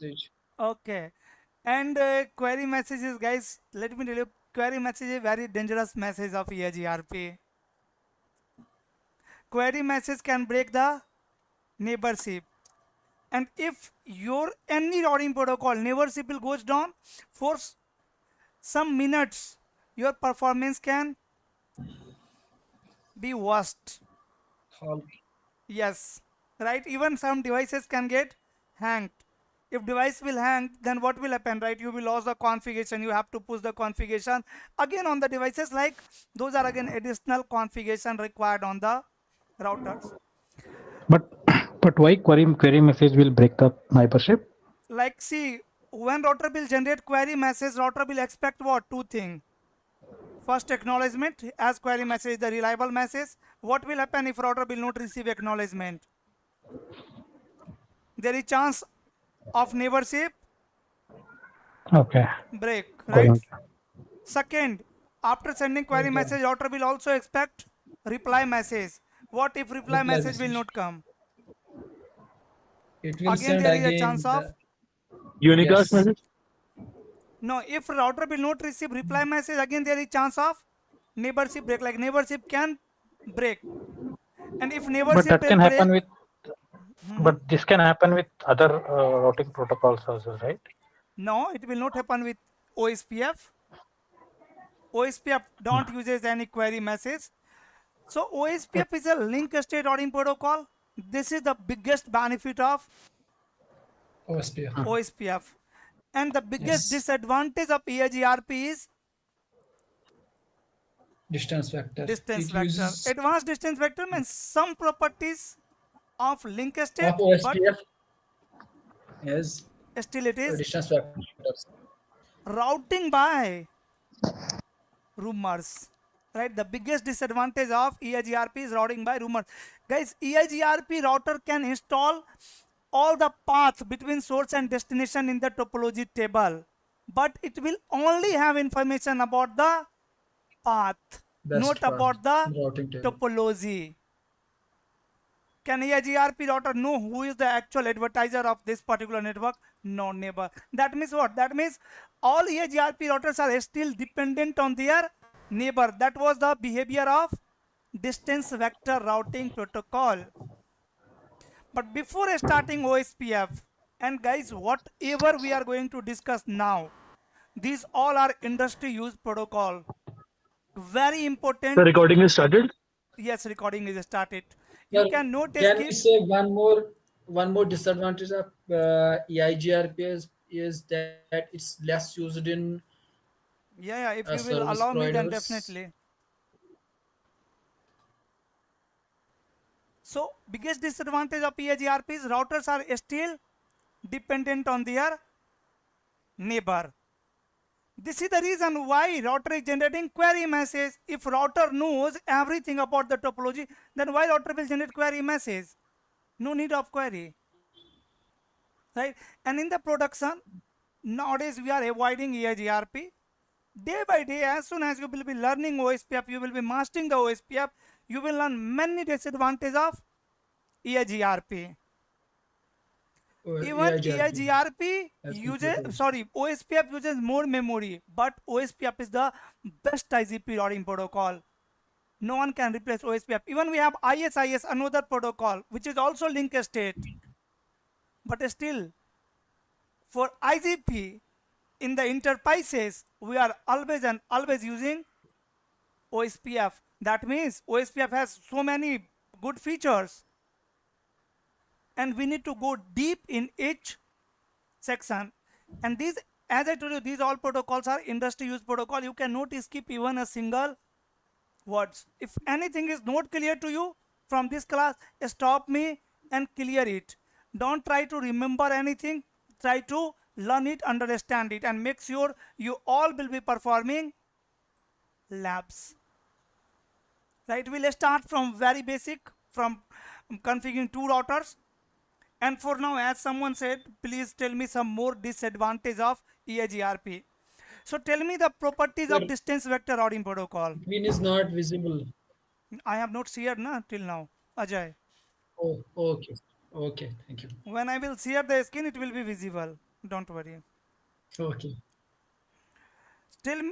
message. Okay. And query messages, guys, let me tell you, query message is very dangerous message of EIGRP. Query message can break the neighborship. And if your any routing protocol neighborship will goes down for some minutes, your performance can be worst. Halt. Yes, right? Even some devices can get hanged. If device will hang, then what will happen, right? You will lose the configuration. You have to push the configuration again on the devices. Like those are again additional configuration required on the routers. But but why query message will break the neighborship? Like see, when router will generate query message, router will expect what? Two things. First, acknowledgement as query message, the reliable message. What will happen if router will not receive acknowledgement? There is chance of neighborship Okay. break, right? Going. Second, after sending query Okay. message, router will also expect reply message. What if reply Reply message will message. not come? It will Again, send there is a chance again of the Unicast yes. message? no. If router will not receive reply message, again there is chance of neighborship break. Like neighborship can break, and if But neighborship that will can break, happen with mhm, but this can happen with other routing protocols also, right? no, it will not happen with OSPF. OSPF don't uses any query message. So But OSPF is a link state routing protocol. This is the biggest benefit of OSPF. OSPF. And the biggest Yes. disadvantage of EIGRP is Distance vector. distance It vector. uses Advanced distance vector means some properties of link state, of but OSPF as still it is distance vectors. routing by rumors. Right? The biggest disadvantage of EIGRP is routing by rumors. Guys, EIGRP router can install all the path between source and destination in the topology table, but it will only have information about the path, not Best part about the routing table. topology. Can EIGRP router know who is the actual advertiser of this particular network? No, never. That means what? That means all EIGRP routers are still dependent on their neighbor. That was the behavior of distance vector routing protocol. But before starting OSPF, and guys, whatever we are going to discuss now, these all are industry use protocol. Very the important. recording is started. Yes, recording is started. You Sir, can note can we skip. say one more disadvantage of EIGRP is that it's less used in Yeah, if you will service allow me, then providers. definitely. So, biggest disadvantage of PAGRP is routers are still dependent on their neighbor. This is the reason why router is generating query message. If router knows everything about the topology, then why router will generate query message? No need of query, right? And in the production, nowadays we are avoiding EIGRP. Day by day, as soon as you will be learning OSPF, you will be mastering the OSPF, you will learn many disadvantages of EIGRP. Even EIGRP. EIGRP As uses, compared to sorry, OSPF uses more memory, but OSPF is the best IGP routing protocol. No one can replace OSPF. Even we have ISIS, another protocol, which is also link state. But still, for IGP, in the enterprises, we are always and always using OSPF. That means OSPF has so many good features, and we need to go deep in each section. And these, as I told you, these all protocols are industry use protocol. You cannot skip even a single words. If anything is not clear to you from this class, stop me and clear it. Don't try to remember anything. Try to learn it, understand it, and make sure you all will be performing labs. Right? We'll start from very basic, from configuring two routers. And for now, as someone said, please tell me some more disadvantage of EIGRP. So tell me the properties sir, of distance vector routing protocol. screen is not visible. I have not shared till now, Ajay. Oh, okay. Okay, thank you. When I will share the screen, it will be visible. Don't worry. Okay. Tell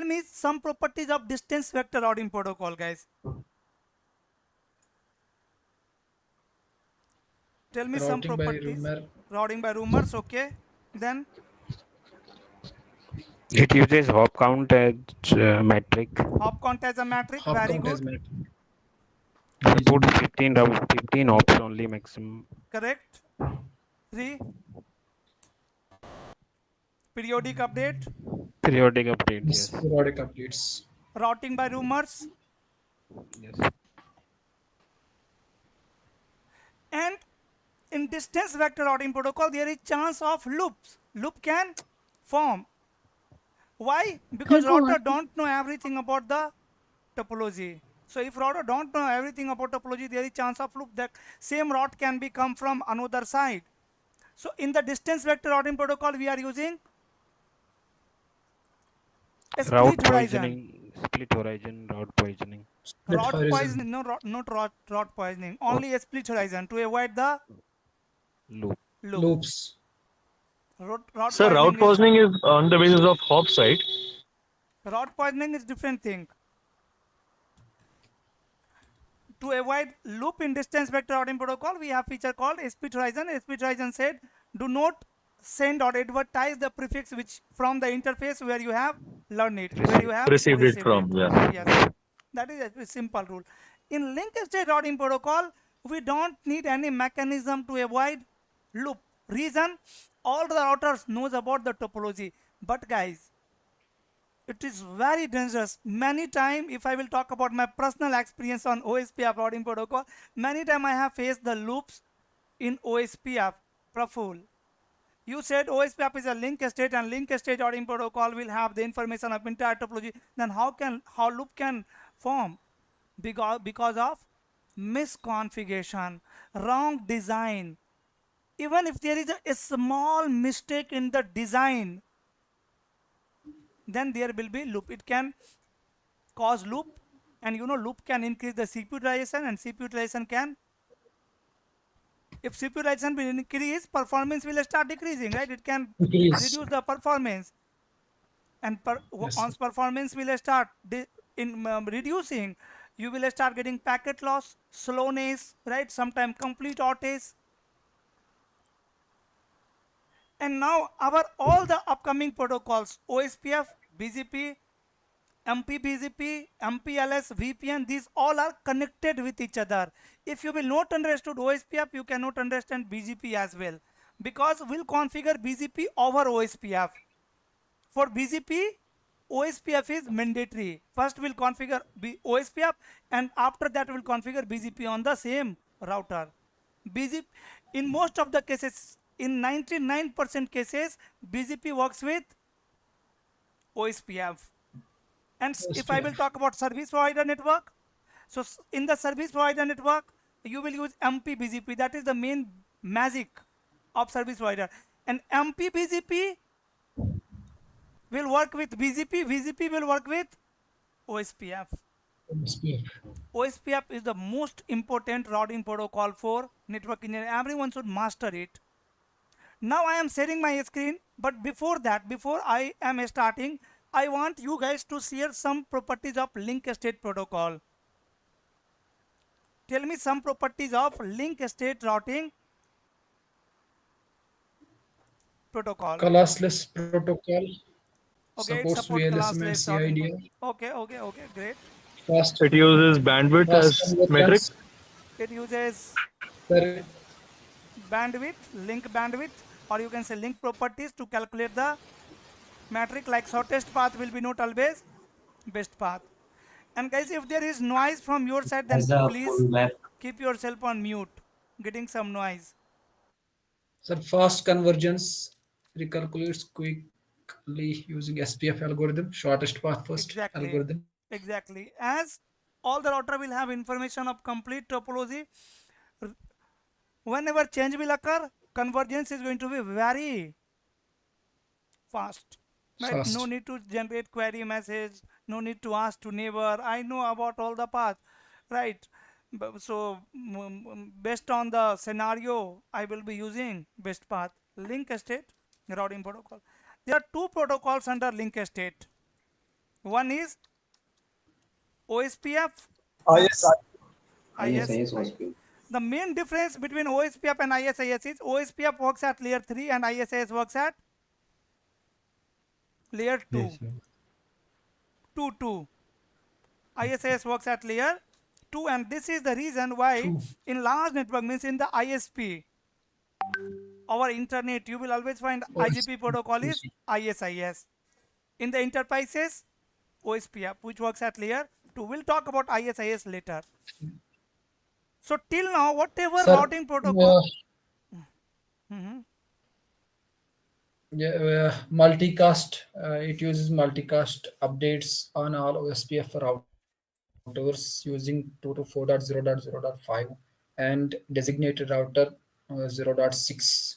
me some properties of distance vector routing protocol, guys. Tell me some Routing by properties. rumor. Routing by rumors, okay. Then It uses hop count as metric. hop count as a metric, Hop very count as good. metric. Supports BGP. 15 hops only maximum. Correct. 3. Periodic update. Periodic updates, Yes, yes. periodic updates. Routing by rumors. Yes. And in distance vector routing protocol, there is chance of loops. Loop can form. Why? Because router don't know everything about the topology. So if router don't know everything about topology, there is chance of loop that same route can be come from another side. So in the distance vector routing protocol, we are using a Route split horizon. poisoning, route poisoning. Split Route horizon. poisoning, no, not route poisoning, only a split horizon to avoid the Loop. loop. Loops. Route Sir, route poisoning is on the basis of hops, right? poisoning is different thing. To avoid loop in distance vector routing protocol, we have feature called split horizon. Split horizon said, do not send or advertise the prefix which from the interface where you have learned it, where you have Received it received it. from, yeah. Yes, that is a simple rule. In link state routing protocol, we don't need any mechanism to avoid loop. Reason, all the routers knows about the topology. But guys, it is very dangerous. Many time, if I will talk about my personal experience on OSPF routing protocol, many time I have faced the loops in OSPF. Praphul, you said OSPF is a link state and link state routing protocol will have the information of entire topology. Then how loop can form? Because of misconfiguration, wrong design. Even if there is a small mistake in the design, then there will be loop. It can cause loop, and loop can increase the CPU utilization, and CPU utilization can, if CPU utilization will increase, performance will start decreasing, right? It can Increase. reduce the performance, and Yes, sir. once performance will start reducing, you will start getting packet loss, slowness, right? Sometimes complete outage. And now our all the upcoming protocols, OSPF, BGP, MP-BGP, MPLS, VPN, these all are connected with each other. If you will not understand OSPF, you cannot understand BGP as well, because we'll configure BGP over OSPF. For BGP, OSPF is mandatory. First we'll configure OSPF, and after that we'll configure BGP on the same router. BGP, in most of the cases, in 99% cases, BGP works with OSPF. And if I will OSPF. talk about service provider network, so in the service provider network, you will use MP-BGP. That is the main magic of service provider. And MP-BGP will work with BGP, BGP will work with OSPF. OSPF. OSPF is the most important routing protocol for network engineering. Everyone should master it. Now I am sharing my screen, but before that, before I am starting, I want you guys to share some properties of link state protocol. Tell me some properties of link state routing protocol. Classless protocol. Okay, it Supports support VLSM and classless routing CIDR. protocol. Okay, great. Fast, It uses bandwidth fast as metric. convergence. It uses There, bandwidth, link bandwidth, or you can say link properties to calculate the metric, like shortest path will be not always best path. And guys, if there is noise from your side, then as a please full map. keep yourself on mute. Getting some noise. sir, fast convergence recalculates quickly using SPF algorithm, shortest path first Exactly. algorithm. Exactly. As all the router will have information of complete topology, whenever change will occur, convergence is going to be very fast. Right? No Fast. need to generate query message, no need to ask to neighbor. I know about all the path, right? So based on the scenario, I will be using best path. Link state routing protocol. There are two protocols under link state. One is OSPF and ISIS ISIS. OSPF. The main difference between OSPF and ISIS is OSPF works at layer 3 and ISIS works at layer 2. Yes, sir. 2. ISIS works at layer 2, and this is the reason why 2. in large network, means in the ISP, our internet, you will always find IGP protocol is ISIS. In the enterprises, OSPF, which works at layer 2. We'll talk about ISIS later. So till now, whatever Sir, routing protocol. Multicast. It uses multicast updates on all OSPF routers using 224.0.0.5 and designated router 0.6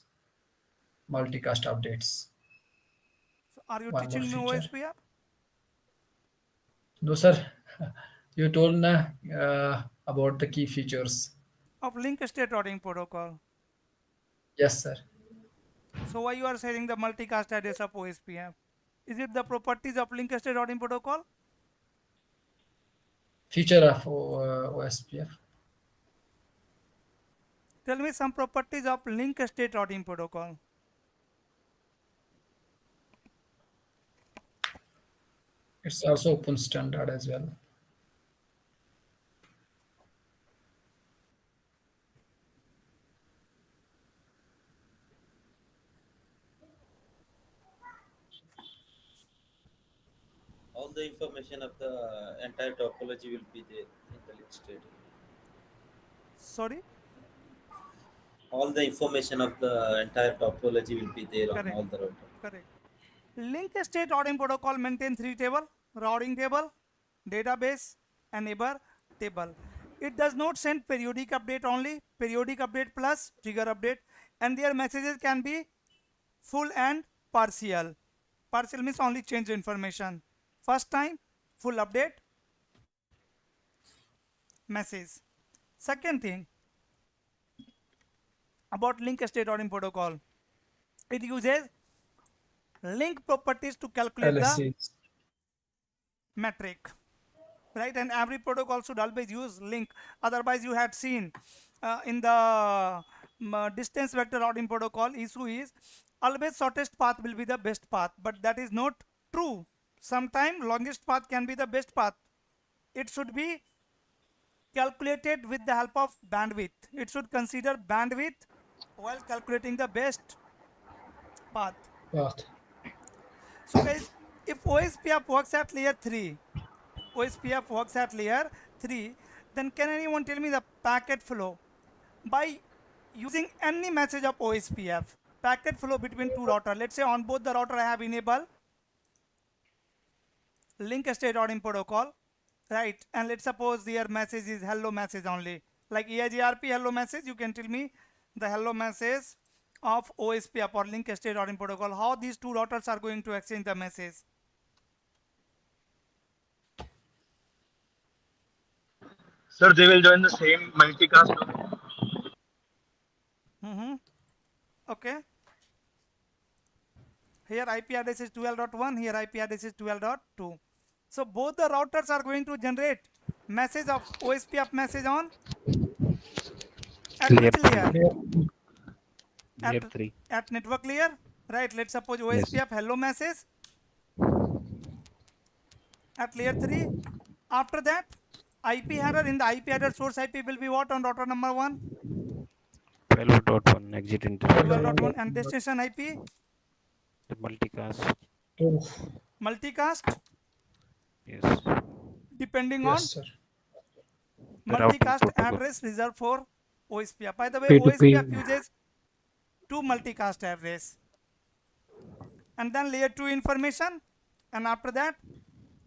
multicast updates. So are you One more teaching me feature. OSPF? No, sir. You told na about the key features. Of link state routing protocol. Yes, sir. So why you are saying the multicast address of OSPF? Is it the properties of link state routing protocol? Feature of OSPF. Tell me some properties of link state routing protocol. It's also open standard as well. All the information of the entire topology will be there in the link state. Sorry? All the information of the entire topology will be there on Correct. all the router. Correct. Link state routing protocol maintain 3 table: routing table, database, and neighbor table. It does not send periodic update only, periodic update plus trigger update, and their messages can be full and partial. Partial means only change information. First time, full update, message. Second thing about link state routing protocol, it uses link properties to calculate the LSCs. metric, right? And every protocol should always use link. Otherwise, you had seen in the distance vector routing protocol, issue is always shortest path will be the best path, but that is not true. Sometimes longest path can be the best path. It should be calculated with the help of bandwidth. It should consider bandwidth while calculating the best path. Path. So guys, if OSPF works at layer 3, OSPF works at layer 3, then can anyone tell me the packet flow? By using any message of OSPF, packet flow between two routers. Let's say on both the router I have enabled link state routing protocol, right? And let's suppose their message is hello message only. Like EIGRP hello message, you can tell me the hello message of OSPF or link state routing protocol, how these two routers are going to exchange the message. Sir, they will join the same multicast. Okay. Here IP address is 12.1, here IP address is 12.2. So both the routers are going to generate message of OSPF message on at Layer which layer? Layer 3. At network layer, right? Let's suppose OSPF hello message at layer 3. After that, IP header in the IP header source IP will be what on router number 1? 12.1 exit interface. 12.1, and destination IP The multicast. Oh, multicast Yes. depending on yes, sir. The routing multicast protocol. address reserved for OSPF. By the way, P2P. OSPF uses 2 multicast address, and then layer 2 information, and after that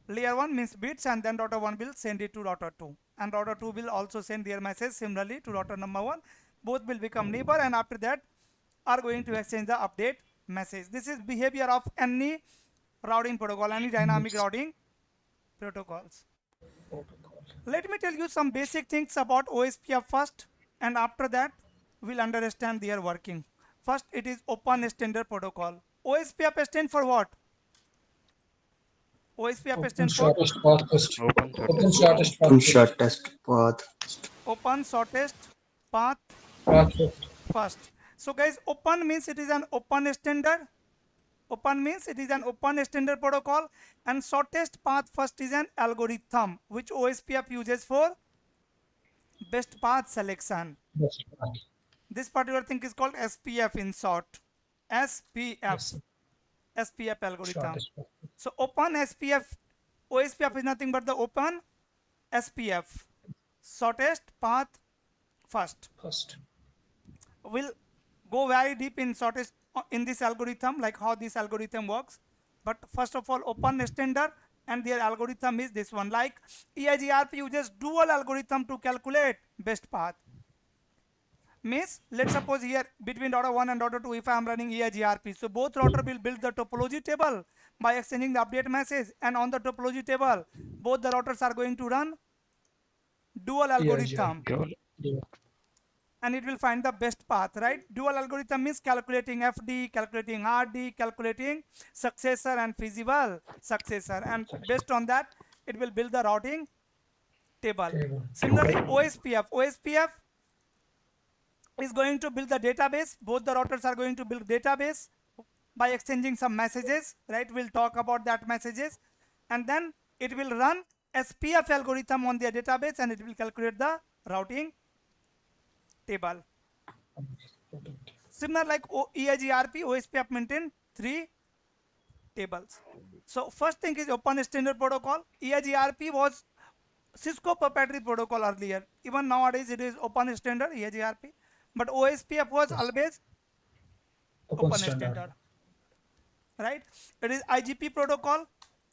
layer 1 means bits, and then router 1 will send it to router 2, and router 2 will also send their message similarly to router number 1. Both will become neighbor, and after that are going to exchange the update message. This is behavior of any routing protocol, any dynamic routing protocols. Let me tell you some basic things about OSPF first, and after that we'll understand their working. First, it is open standard protocol. OSPF stands for what? OSPF Open stands for shortest path first. Open Open shortest shortest path Open first. shortest path. open shortest path Path first. first. So guys, open means it is an open standard. Open means it is an open standard protocol, and shortest path first is an algorithm which OSPF uses for best path selection. Best path. This particular thing is called SPF in short. SPF. Yes. SPF algorithm. Shortest path. So open SPF, OSPF is nothing but the open SPF, shortest path first. First. We'll go very deep in shortest in this algorithm, like how this algorithm works. But first of all, open standard and their algorithm is this one. Like EIGRP uses dual algorithm to calculate best path. Means let's suppose here between router 1 and router 2, if I am running EIGRP, so both router will build the topology table by exchanging the update message, and on the topology table both the routers are going to run dual algorithm. Yeah. And it will find the best path, right? Dual algorithm means calculating FD, calculating RD, calculating successor and feasible successor, and based on that it will build the routing table. Similarly, OSPF is going to build the database. Both the routers are going to build database by exchanging some messages, right? We'll talk about that messages, and then it will run SPF algorithm on their database, and it will calculate the routing table. Similar like EIGRP, OSPF maintain 3 tables. So first thing is open standard protocol. EIGRP was Cisco proprietary protocol earlier. Even nowadays it is open standard EIGRP, but OSPF was always open standard. Right? It is IGP protocol.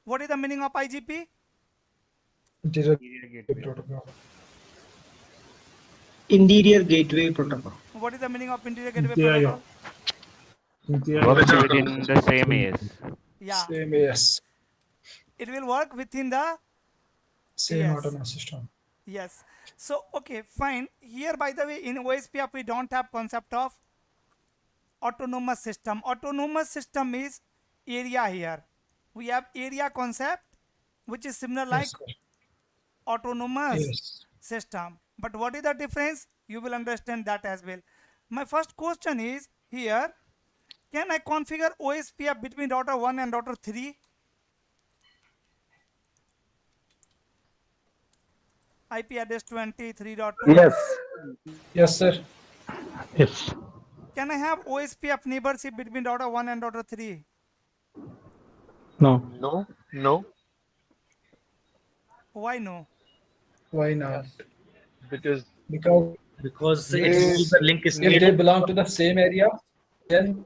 What is the meaning of IGP? Interior gateway. protocol. Interior gateway protocol. What is the meaning of interior gateway protocol? Works within the same AS. Yeah, Same AS. it will work within the Same Yes. autonomous system. Yes. So okay, fine. Here, by the way, in OSPF we don't have concept of autonomous system. Autonomous system is area here. We have area concept, which is similar like Yes, sir. autonomous Yes. system. But what is the difference? You will understand that as well. My first question is here, can I configure OSPF between router 1 and router 3? IP address 23.2. Yes. Yes, sir. Yes. Can I have OSPF neighborship between router 1 and router 3? No. No. Why no? Why not? Because Because it is the link is if they belong to the same area, then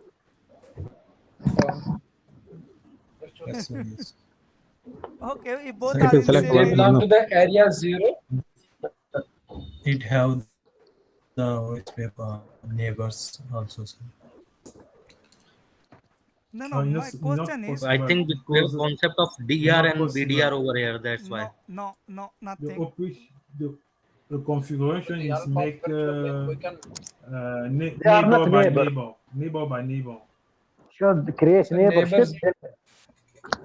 Okay, if both It are will in select same they one. area. belong to the area 0. It have the OSPF neighbors also. Sir. No, my question is I think we have concept of DR and BDR over here. That's why. no, The nothing. the configuration is make They are not neighbor by neighbor. Should create So neighborship.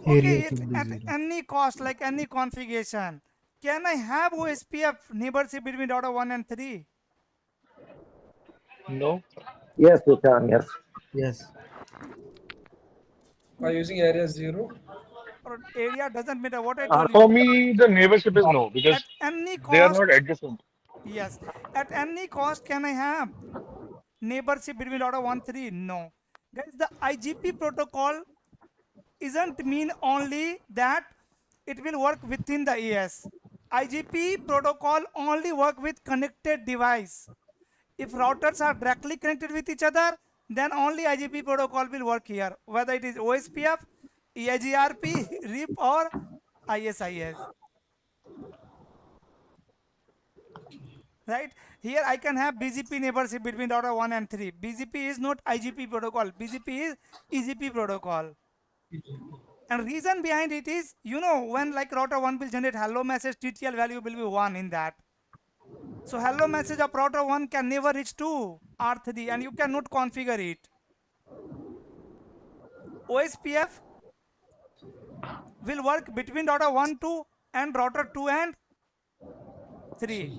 Okay, at any cost, like any configuration, can I have OSPF neighborship between router 1 and 3? no. Yes, we can. Yes. Yes. By using area 0. Or area doesn't matter. What I told For you. me, the neighborship is no because At any they are cost, not adjacent. yes. At any cost, can I have neighborship between router 1, 3? No. Guys, the IGP protocol isn't mean only that it will work within the AS. IGP protocol only work with connected device. If routers are directly connected with each other, then only IGP protocol will work here, whether it is OSPF, EIGRP, RIP or ISIS. Right? Here I can have BGP neighborship between router 1 and 3. BGP is not IGP protocol. BGP is EGP protocol. And reason behind it is, you know, when like router 1 will generate hello message, TTL value will be 1 in that. So hello message of router 1 can never reach to R3 and you cannot configure it. OSPF will work between router 1, 2 and router 2 and 3.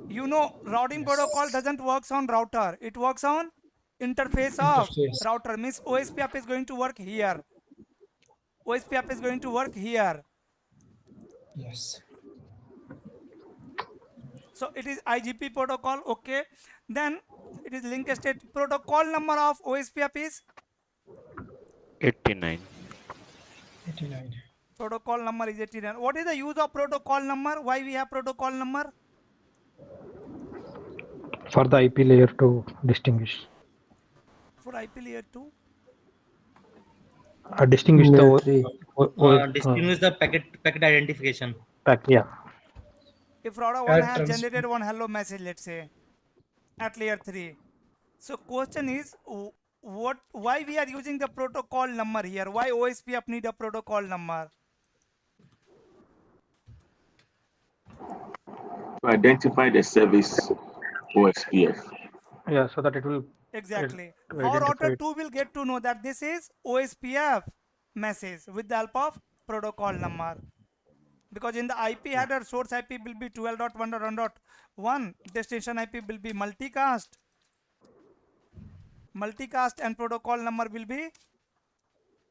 You know, routing protocol doesn't work on router. It works on interface of Interface. router. Means OSPF is going to work here. OSPF is going to work here. Yes. So it is IGP protocol. Okay. Then it is link state. Protocol number of OSPF is 89. 89. protocol number is 89. What is the use of protocol number? Why we have protocol number? For the IP layer to distinguish. For IP layer 2. Distinguish Layer the three. Distinguish the packet identification. pack. Yeah. If router 1 has trans- generated one hello message, let's say, at layer 3. So question is, why we are using the protocol number here? Why OSPF need a protocol number? To identify the service OSPF. Yeah. So that it will. Exactly. to How identify router it. 2 will get to know that this is OSPF message with the help of protocol number? Because in the IP header, source IP will be 12.1.1.1, destination IP will be multicast, and protocol number will be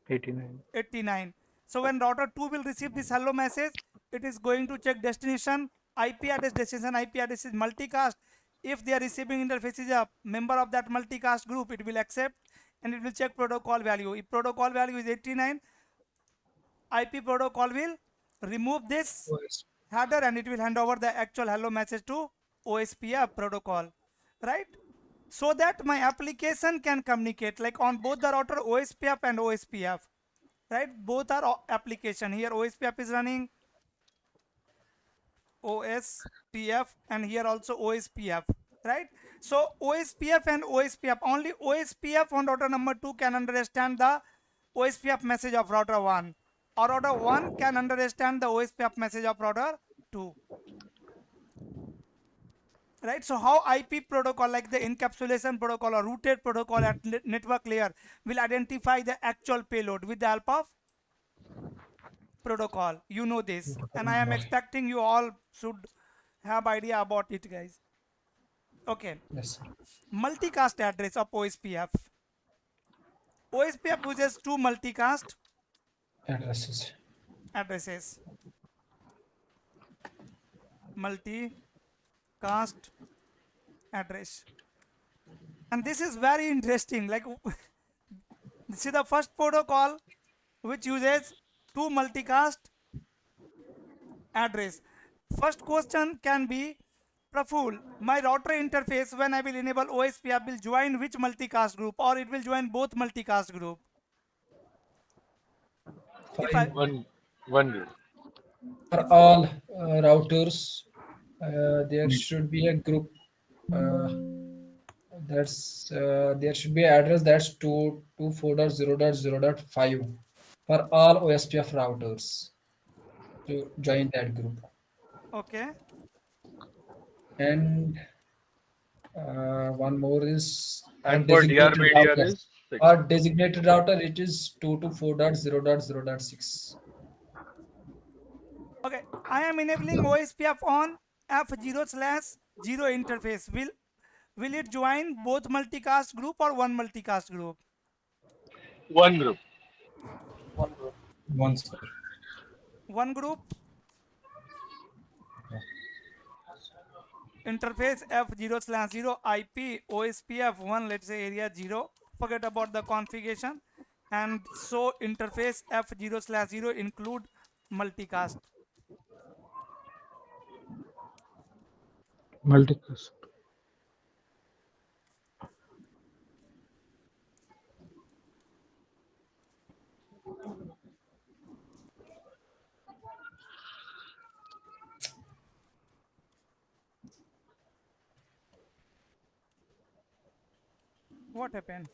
89. 89. So when router 2 will receive this hello message, it is going to check destination IP address. Destination IP address is multicast. If they are receiving interface is a member of that multicast group, it will accept and it will check protocol value. If protocol value is 89, IP protocol will remove this header and it will hand over the actual hello message to OSPF protocol, right? So that my application can communicate like on both the router OSPF and OSPF, right? Both are application. Here OSPF is running, OSPF, and here also OSPF, right? So OSPF and OSPF, only OSPF on router number 2 can understand the OSPF message of router 1, or router 1 can understand the OSPF message of router 2, right? So how IP protocol like the encapsulation protocol or routed protocol at network layer will identify the actual payload with the help of protocol? You know this, and I am expecting you all should have idea about it, guys. Okay. Yes. Multicast address of OSPF. OSPF uses two multicast Addresses. addresses. Multicast address. And this is very interesting. Like this is the first protocol which uses two multicast address. First question can be, Praphul, my router interface when I will enable OSPF will join which multicast group, or it will join both multicast group? If I, One group. For all routers, there should be a group. There should be an address that's 224.0.0.5 for all OSPF routers to join that group. okay, And one more is And for designated DRBDR router. is 6. Our designated router, it is 224.0.0.6. okay. I am enabling OSPF on F0/0 interface. Will it join both multicast group or one multicast group? One group. One, sir. One group. Interface F0/0 IP OSPF 1, let's say area 0. Forget about the configuration. And so interface F0/0 include multicast. Multicast. What happened?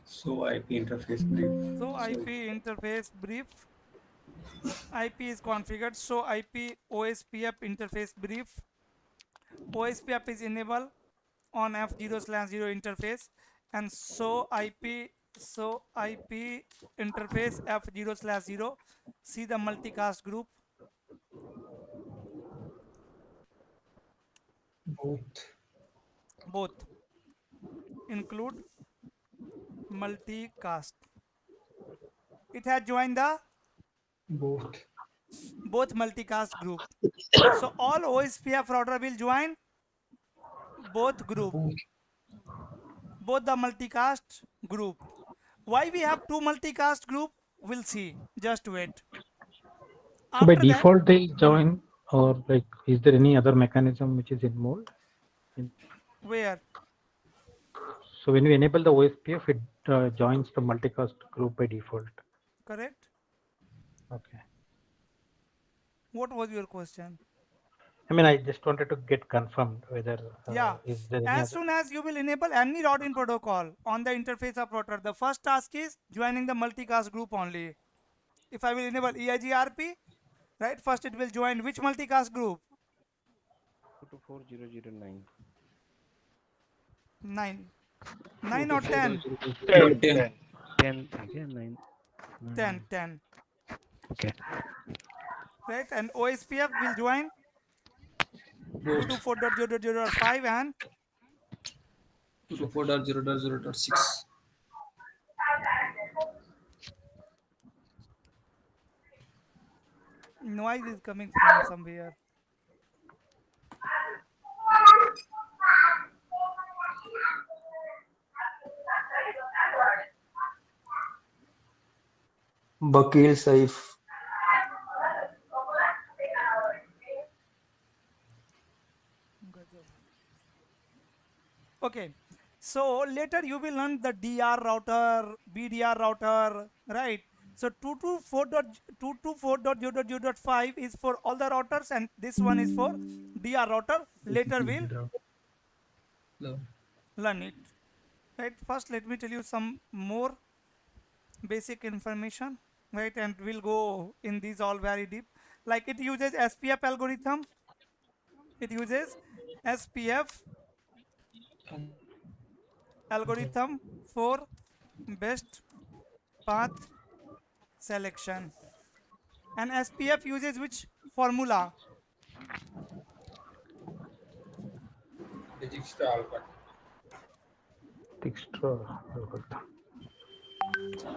So IP interface brief. So IP interface brief. IP is configured. So IP OSPF interface brief. OSPF is enabled on F0/0 interface. and so IP interface F0/0. See the multicast group. Both include multicast. It has joined the both multicast group. So all OSPF router will join both group, both the multicast group. Why we have two multicast group? We'll see. Just wait. So by After that, default they'll join, or like is there any other mechanism which is involved? where? So when you enable the OSPF, it joins the multicast group by default. Correct. Okay. What was your question? I mean, I just wanted to get confirmed whether Yeah. is there any As other. soon as you will enable any routing protocol on the interface of router, the first task is joining the multicast group only. If I will enable EIGRP, right, first it will join which multicast group? 224.0.0.9. 9. 9 or 10? 10. 10 again 9. 10. 10. Okay. Right, and OSPF will join 224.0.0.5 and 224.0.0.6. noise is coming from somewhere. Bakil Saif. Okay, so later you will learn the DR router, BDR router, right? So 224.0.0.5 is for all the routers, and this one is for DR router. Later we'll learn it. Right, first let me tell you some more basic information, right, and we'll go in these all very deep. Like it uses SPF algorithm, it uses SPF algorithm for best path selection, and SPF uses which formula? Extra.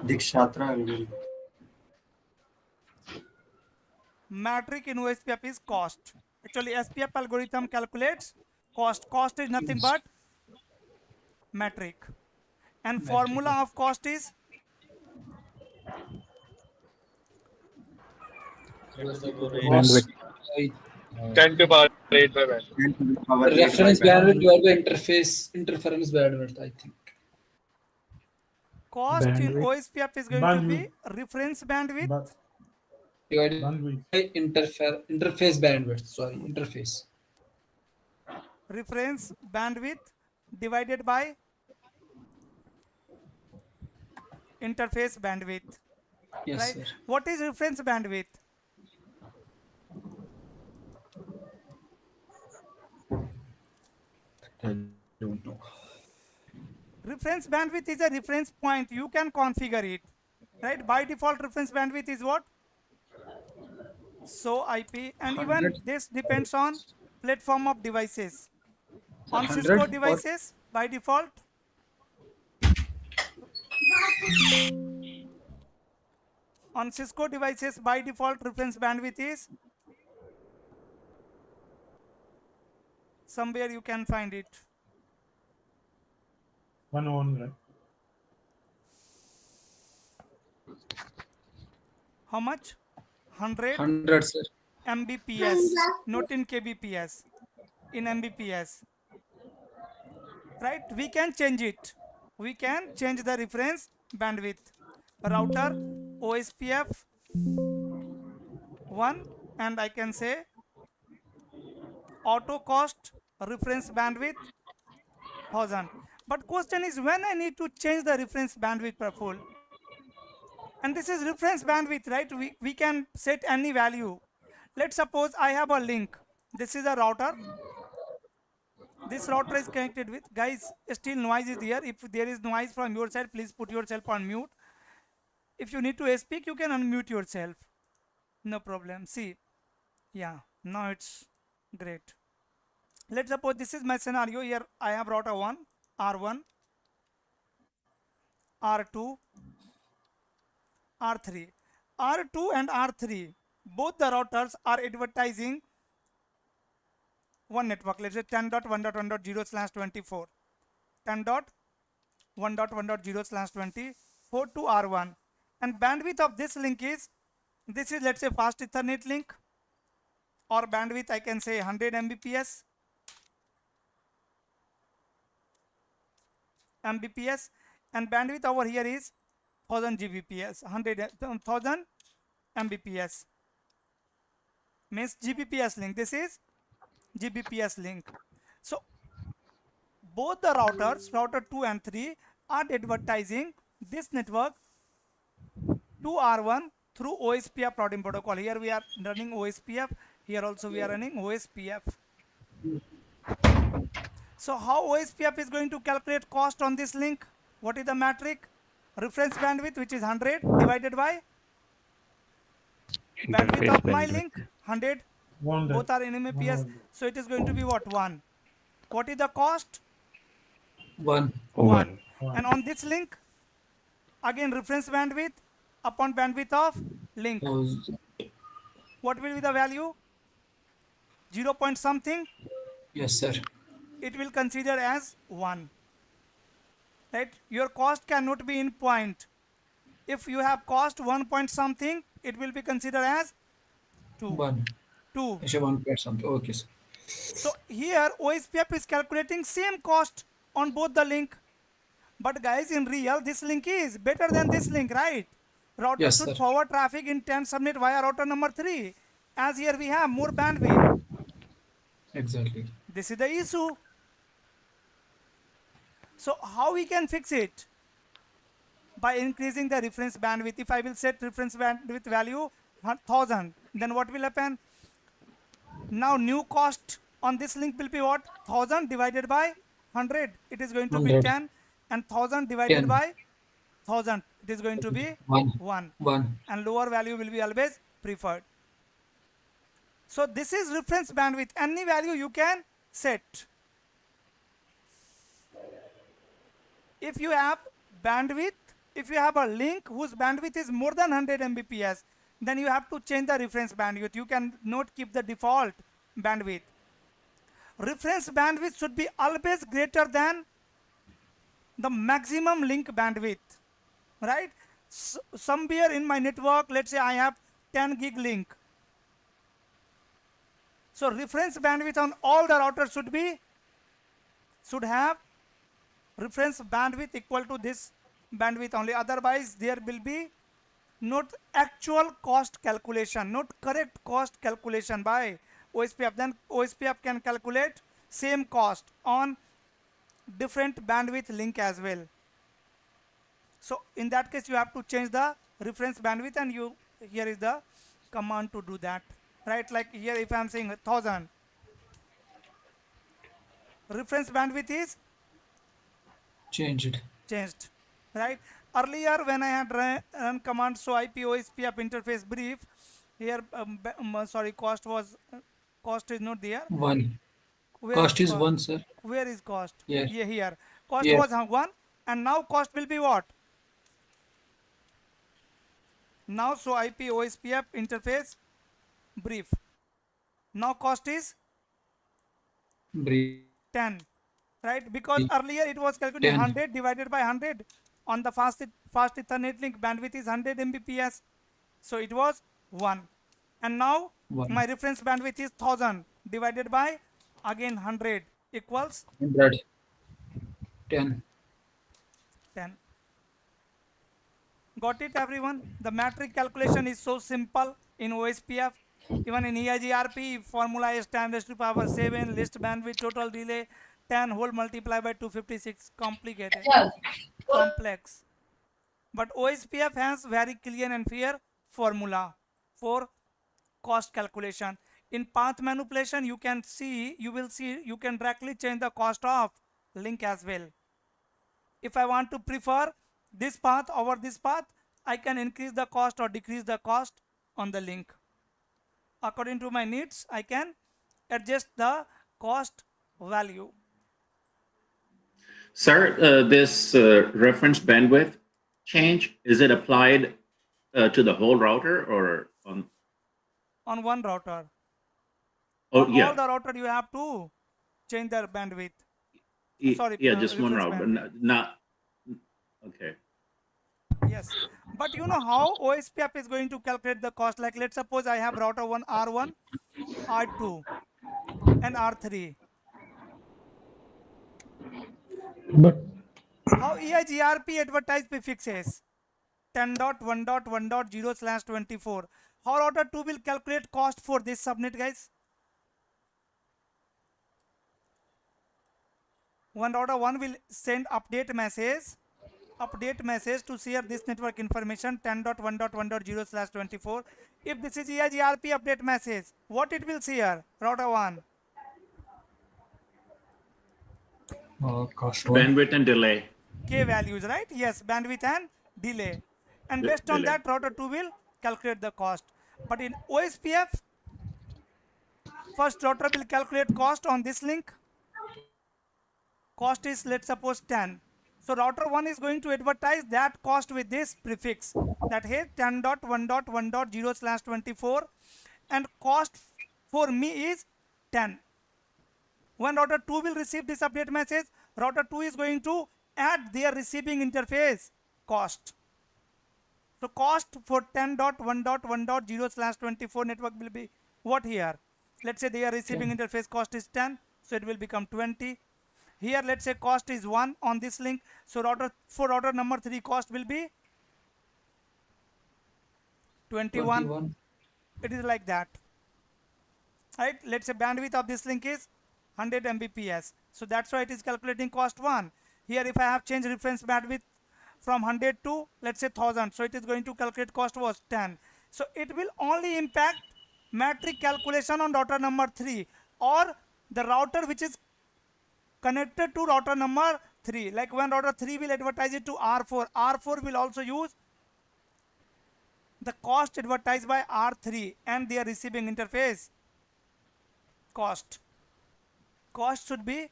Dikshatra algorithm. Metric in OSPF is cost. Actually SPF algorithm calculates cost. Cost is nothing but metric, and formula of cost is Bandwidth. 10 to power 8 by bandwidth. Reference bandwidth divided by interference bandwidth, I think. cost in Bandwidth. OSPF is going to be reference bandwidth Divided by interface bandwidth. Sorry, interface. reference bandwidth divided by interface bandwidth. Yes, right? sir. What is reference bandwidth? I don't know. Reference bandwidth is a reference point. You can configure it. Right? By default, reference bandwidth is what? So IP, and even this depends on platform of devices. On Cisco devices, by default, reference bandwidth is somewhere you can find it. 101, right? How much? 100, sir. Mbps, not in kbps, in mbps. Right, we can change it. We can change the reference bandwidth. Router OSPF 1, and I can say auto cost reference bandwidth 1000. But question is, when I need to change the reference bandwidth per full? And this is reference bandwidth, right? We can set any value. Let's suppose I have a link. This is a router, This router is connected with, guys, still noise is there. If there is noise from your side, please put yourself on mute. If you need to speak, you can unmute yourself, no problem. See, yeah, now it's great. Let's suppose this is my scenario. Here I have router 1, R1, R2, R3. R2 and R3, both the routers are advertising one network. Let's say 10.1.1.0/24, 10.1.1.0/24 to R1, and bandwidth of this link is, this is, let's say, fast Ethernet link, or bandwidth I can say 100 Mbps, and bandwidth over here is 1000 Gbps, 1000 Mbps, means Gbps link. This is Gbps link. So both the routers, router 2 and 3, are advertising this network to R1 through OSPF routing protocol. Here we are running OSPF, here also we are running OSPF. So how OSPF is going to calculate cost on this link? What is the metric? Reference bandwidth, which is 100, divided by bandwidth of my link, 100. Both are in Mbps, so it is going to be what? 1. What is the cost? 1. 1. And on this link, again reference bandwidth upon bandwidth of link. What will be the value? 0 point something? Yes, sir. It will consider as 1. Right? Your cost cannot be in point. If you have cost 1 point something, it will be considered as 2. 1. 2. 1 point something. Okay, sir. So here OSPF is calculating same cost on both the link. But guys, in real, this link is better than this link, right? Router Yes, should sir. forward traffic in 10 subnet via router number 3. As here we have more bandwidth. Exactly. This is the issue. So how we can fix it? By increasing the reference bandwidth. If I will set reference bandwidth value 1000, then what will happen? Now new cost on this link will be what? 1000 divided by 100. It is going to be 100. 10, and 1000 divided 10. by 1000. It is going to be 1. 1. 1. And lower value will be always preferred. So this is reference bandwidth. Any value you can set. If you have bandwidth, if you have a link whose bandwidth is more than 100 Mbps, then you have to change the reference bandwidth. You can not keep the default bandwidth. Reference bandwidth should be always greater than the maximum link bandwidth, right? Somewhere in my network, let's say I have 10 gig link. So reference bandwidth on all the routers should have reference bandwidth equal to this bandwidth only. Otherwise, there will be not actual cost calculation, not correct cost calculation by OSPF. Then OSPF can calculate same cost on different bandwidth link as well. So in that case, you have to change the reference bandwidth, and here is the command to do that, right? Like here, if I am saying 1000, reference bandwidth is changed, right? Earlier when I had run command show IP OSPF interface brief, here cost is not there. 1. Where Cost is 1, sir. Where is cost? Yeah. Here cost Yeah. was 1, and now cost will be what? Now show IP OSPF interface brief. Now cost is Brief. 10, right? Because earlier it was calculated 10. 100 divided by 100. On the fast Ethernet link, bandwidth is 100 Mbps, so it was 1. And now 1. my reference bandwidth is 1000 divided by again 100 equals 100. 10. 10. Got it, everyone? The metric calculation is so simple in OSPF. Even in EIGRP, formula is 10 raised to power 7, list bandwidth, total delay 10 whole multiplied by 256. Complicated, complex. But OSPF has very clear and fair formula for cost calculation. In path manipulation, you can see, you can directly change the cost of link as well. If I want to prefer this path over this path, I can increase the cost or decrease the cost on the link. According to my needs, I can adjust the cost value. Sir, this reference bandwidth change, is it applied to the whole router or on? On one router. Oh, On yeah. all the router, you have to change their bandwidth. Sorry, Yeah, just one reference router, bandwidth. not, okay. Yes, but you know how OSPF is going to calculate the cost? Like let's suppose I have router 1 R1, R2 and R3. But How EIGRP advertise prefixes 10.1.1.0/24. How router 2 will calculate cost for this subnet, guys? One router 1 will send update message to share this network information 10.1.1.0/24. If this is EIGRP update message, what it will share? Router 1. Cost one. Bandwidth and delay. K values, right? Yes, bandwidth and delay. And based on that, router 2 will calculate the cost. But in OSPF, first router will calculate cost on this link. Cost is, let's suppose, 10. So router 1 is going to advertise that cost with this prefix, that here 10.1.1.0/24, and cost for me is 10. When router 2 will receive this update message, router 2 is going to add their receiving interface cost. So cost for 10.1.1.0/24 network will be what here? Let's say their receiving interface cost is 10, so it will become 20. Here let's say cost is 1 on this link, so for router number 3 cost will be 21. It is like that, right? Let's say bandwidth of this link is 100 Mbps, so that's why it is calculating cost 1. Here if I have changed reference bandwidth from 100 to let's say 1000, so it is going to calculate cost was 10. So it will only impact metric calculation on router number 3 or the router which is connected to router number 3. Like when router 3 will advertise it to R4, R4 will also use the cost advertised by R3 and their receiving interface cost. Cost should be,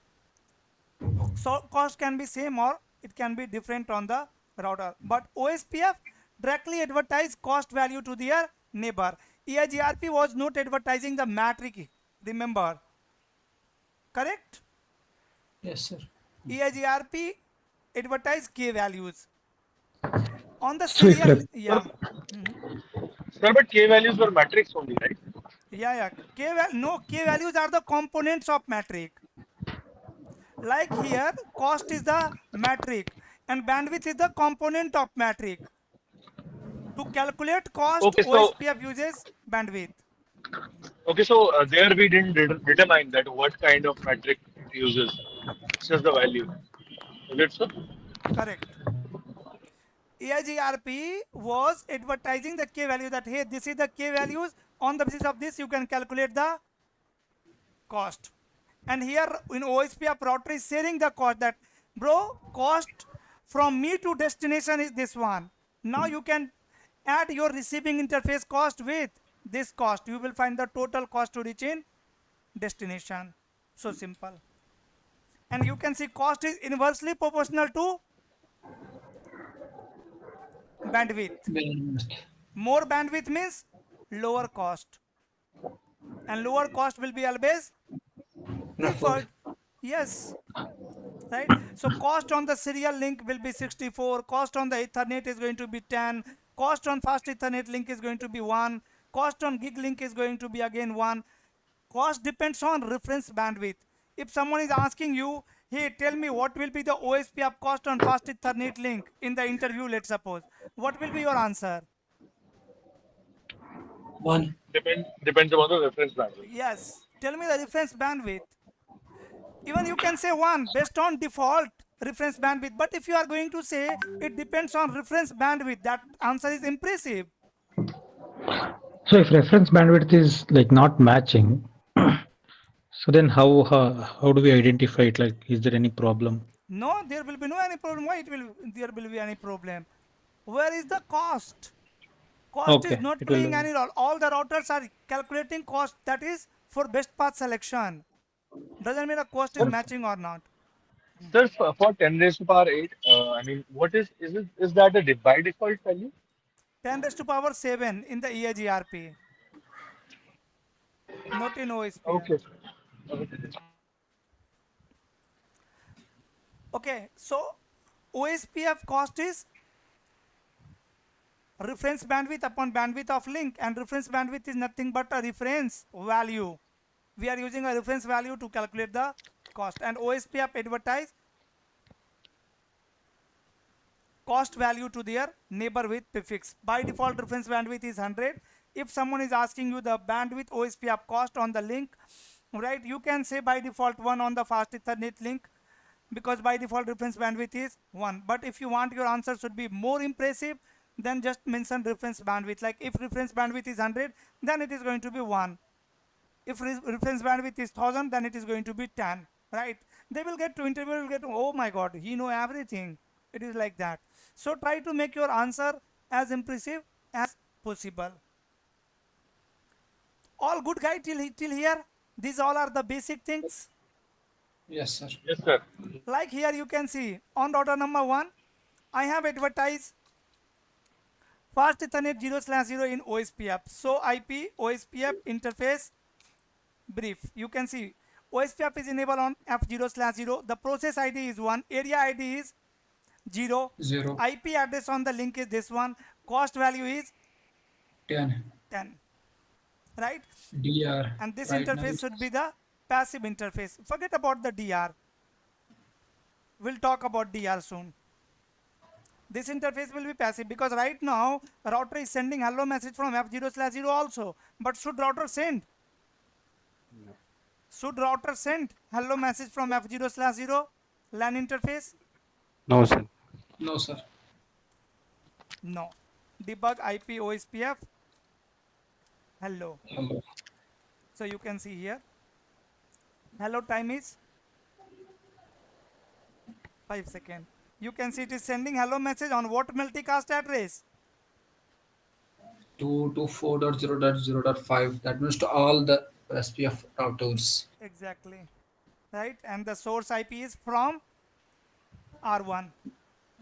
so cost can be same or it can be different on the router. But OSPF directly advertise cost value to their neighbor. EIGRP was not advertising the metric, remember, correct? Yes, sir. EIGRP advertise K values. On the So if serial, the- Sir, but K values were matrix only, right? yeah. K values are the components of metric. Like here, cost is the metric and bandwidth is the component of metric. To calculate cost, Okay, so- OSPF uses bandwidth. Okay, so there we didn't determine that what kind of metric it uses. It's just the value. Is it so? Correct. EIGRP was advertising the K value, that hey, this is the K values. On the basis of this, you can calculate the cost. And here in OSPF router is sharing the cost, that bro, cost from me to destination is this one. Now you can add your receiving interface cost with this cost. You will find the total cost to reach in destination. So simple. And you can see cost is inversely proportional to bandwidth. More bandwidth means lower cost, and lower cost will be always preferred. Yes, right? So cost on the serial link will be 64, cost on the Ethernet is going to be 10, cost on fast Ethernet link is going to be 1, cost on gig link is going to be again 1. Cost depends on reference bandwidth. If someone is asking you, hey, tell me what will be the OSPF cost on fast Ethernet link in the interview, let's suppose, what will be your answer? 1. Depends upon the reference bandwidth. Yes, tell me the reference bandwidth. Even you can say 1 based on default reference bandwidth, but if you are going to say it depends on reference bandwidth, that answer is impressive. So if reference bandwidth is like not matching, so then how do we identify it? Like, is there any problem? No, there will be no any problem. Why there will be any problem? Where is the cost? Cost is Okay, not it playing will. any role. All the routers are calculating cost, that is for best path selection. Doesn't mean the cost is Sir, matching or not. sir, for 10 raised to power 8, I mean, what is that a by default value? 10 raised to power 7 in the EIGRP, not in OSPF. Okay. Okay. Okay, so OSPF cost is reference bandwidth upon bandwidth of link, and reference bandwidth is nothing but a reference value. We are using a reference value to calculate the cost, and OSPF advertise cost value to their neighbor with prefix. By default reference bandwidth is 100. If someone is asking you the bandwidth OSPF cost on the link, right, you can say by default 1 on the fast Ethernet link, because by default reference bandwidth is 1. But if you want your answer should be more impressive, then just mention reference bandwidth. Like if reference bandwidth is 100, then it is going to be 1. If reference bandwidth is 1000, then it is going to be 10, right? They will get to interview, will get to, oh my god, he know everything. It is like that. So try to make your answer as impressive as possible. All good, guy, till here? These all are the basic things. Yes, sir. Yes, sir. Like here you can see on router number 1, I have advertised fast Ethernet 0/0 in OSPF. So IP OSPF interface brief. You can see OSPF is enabled on F0/0. The process ID is 1. Area ID is 0. 0. IP address on the link is this one. Cost value is 10. 10. Right? DR. And this Right now interface it's should be the passive interface. Forget about the DR. We'll talk about DR soon. This interface will be passive because right now router is sending hello message from F0/0 also. But should router send? No. Should router send hello message from F0/0 LAN interface? No, sir. No, sir. No. Debug IP OSPF. Hello. Hello. So you can see here. Hello time is 5 seconds. You can see it is sending hello message on what multicast address? 224.0.0.5. That means to all the SPF routers. Exactly. Right? And the source IP is from R1.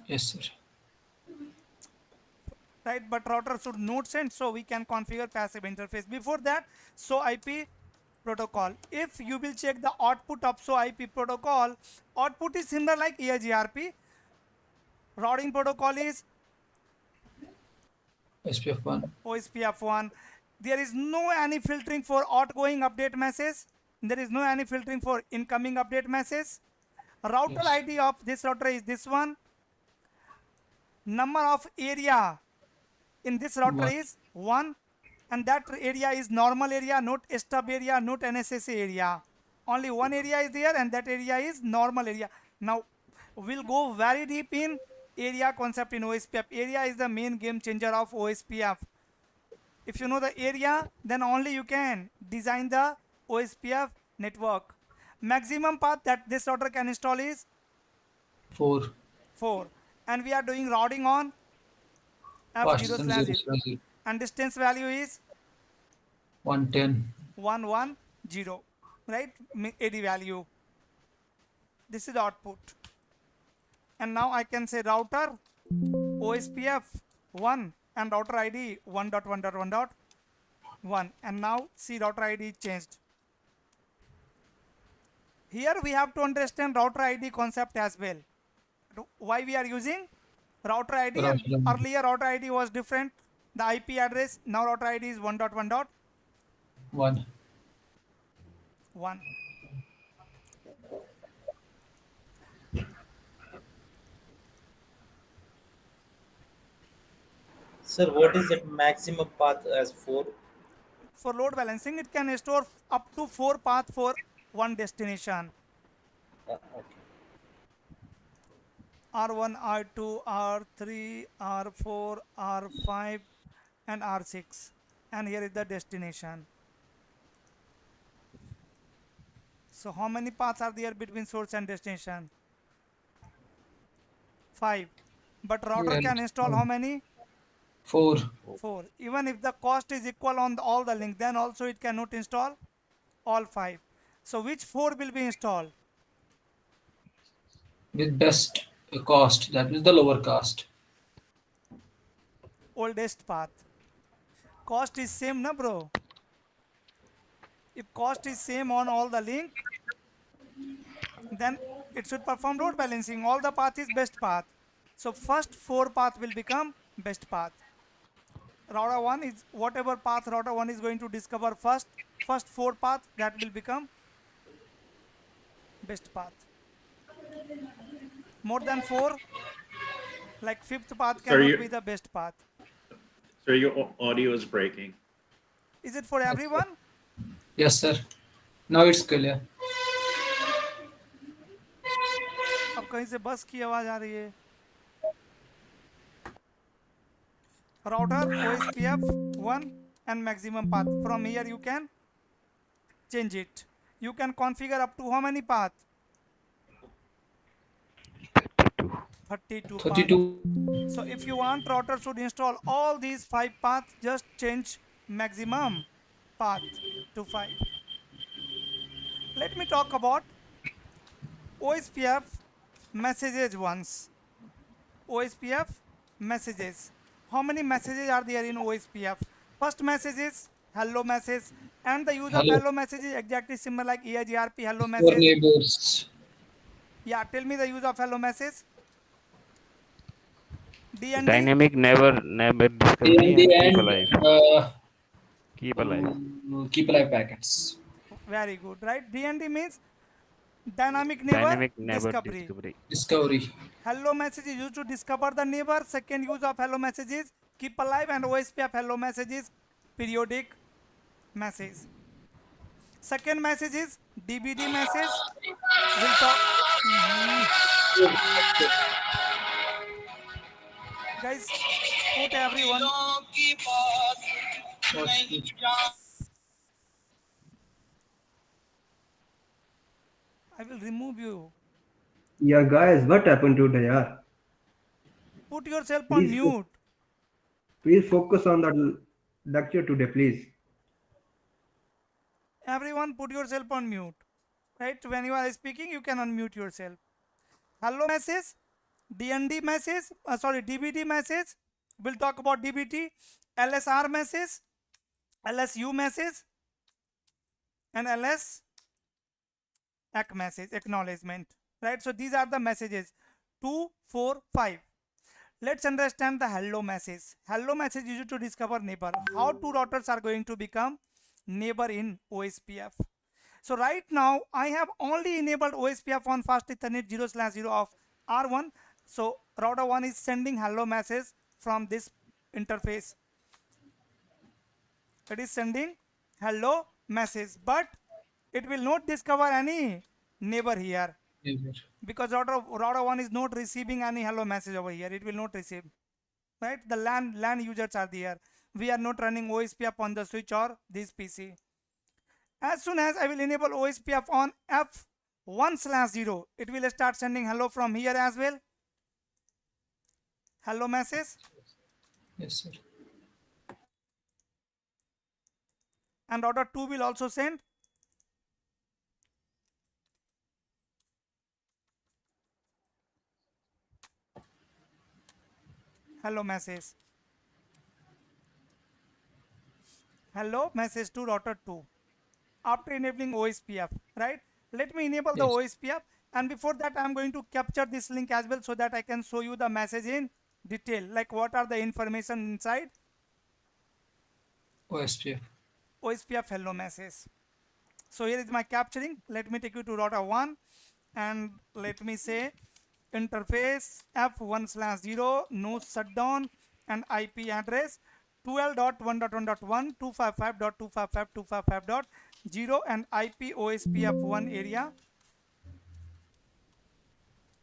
Yes, sir. Right, but router should not send, so we can configure passive interface. Before that, so IP protocol. If you will check the output of so IP protocol, output is similar like EIGRP. Routing protocol is SPF1. OSPF1. There is no any filtering for outgoing update message. There is no any filtering for incoming update message. Router Yes. ID of this router is this one. Number of area in this router One. is 1, and that area is normal area, not stub area, not NSSA area. Only one area is there, and that area is normal area. Now we'll go very deep in area concept in OSPF. Area is the main game changer of OSPF. If you know the area, then only you can design the OSPF network. Maximum path that this router can install is 4. 4, and we are doing routing on Fastest and F0/0, 0/0. and distance value is 110. 110, right? AD value. This is the output. And now I can say router OSPF 1 and router ID 1.1.1.1, and now see router ID changed. Here we have to understand router ID concept as well. Why we are using router ID? And earlier router ID was different. The IP address, now router ID is 1.1.1. 1. Sir, what is that maximum path as 4? For load balancing, it can store up to 4 paths for one destination. Okay. R1, R2, R3, R4, R5 and R6. and here is the destination. So how many paths are there between source and destination? 5. But router And can install how many? 4 4. Even if the cost is equal on all the link, then also it cannot install all 5. So which 4 will be installed? with best cost, that means the lower cost. Oldest path. Cost is same, na bro? If cost is same on all the link, then it should perform load balancing. All the path is best path. So first 4 path will become best path. Router 1 is whatever path router 1 is going to discover first 4 path, that will become best path. More than 4, like 5th path cannot be the best path. Sir, your audio is breaking. Is it for everyone? Yes, sir. Now it's clear. अब कहीं से बस की आवाज आ रही है. Router OSPF 1 and maximum path. From here you can change it. You can configure up to how many path? 32 path. 32. So if you want router should install all these 5 paths, just change maximum path to 5. Let me talk about OSPF messages once. OSPF messages. How many messages are there in OSPF? First message is hello message, and the use of hello message is exactly similar like EIGRP hello For message. neighbors. Yeah, tell me the use of hello message. DND. Dynamic never discovery and keep alive. Keep alive. Keep alive packets. Very good, right? DND means dynamic neighbor discovery. Hello message is used to discover the neighbor. Second use of hello message is keep alive, and OSPF hello message is periodic message. Second message is DBD message. We'll talk. Guys, put everyone. I will remove you. Yeah, guys, what happened today? Yeah. Put yourself on mute. Please focus on the lecture today, please. Everyone, put yourself on mute. Right? When you are speaking, you can unmute yourself. Hello message, DND message, DBD message. We'll talk about DBT, LSR message, LSU message, and LS ACK message, acknowledgement. Right? So these are the messages 2, 4, 5. Let's understand the hello message. Hello message is used to discover neighbor. How two routers are going to become neighbor in OSPF? So right now I have only enabled OSPF on fast Ethernet 0/0 of R1. So router 1 is sending hello message from this interface. It is sending hello message, but it will not discover any neighbor here. Because router 1 is not receiving any hello message over here. It will not receive. Right? The LAN users are there. We are not running OSPF on the switch or this PC. As soon as I will enable OSPF on F1/0, it will start sending hello from here as well. Hello message. Yes, sir. And router 2 will also send. Hello message. Hello message to router 2 after enabling OSPF, right? Let me enable the OSPF, and before that I am going to capture this link as well so that I can show you the message in detail, like what are the information inside OSPF hello message. So here is my capturing. Let me take you to router 1 and let me say interface F1/0, no shutdown, and IP address 12.1.1.1 255.255.255.0 and IP OSPF1 area.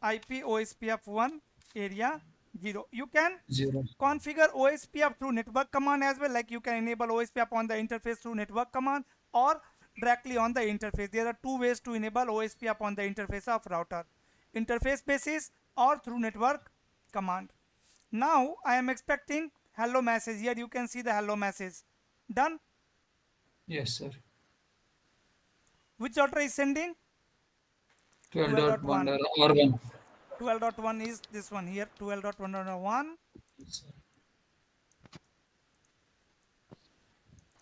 IP OSPF1 area 0. You can 0. configure OSPF through network command as well, like you can enable OSPF on the interface through network command or directly on the interface. There are two ways to enable OSPF on the interface of router: interface basis or through network command. Now I am expecting hello message. Here you can see the hello message. Done. Yes, sir. Which router is sending? 12.1 12.1. or R1. 12.1 is this one here. 12.1.1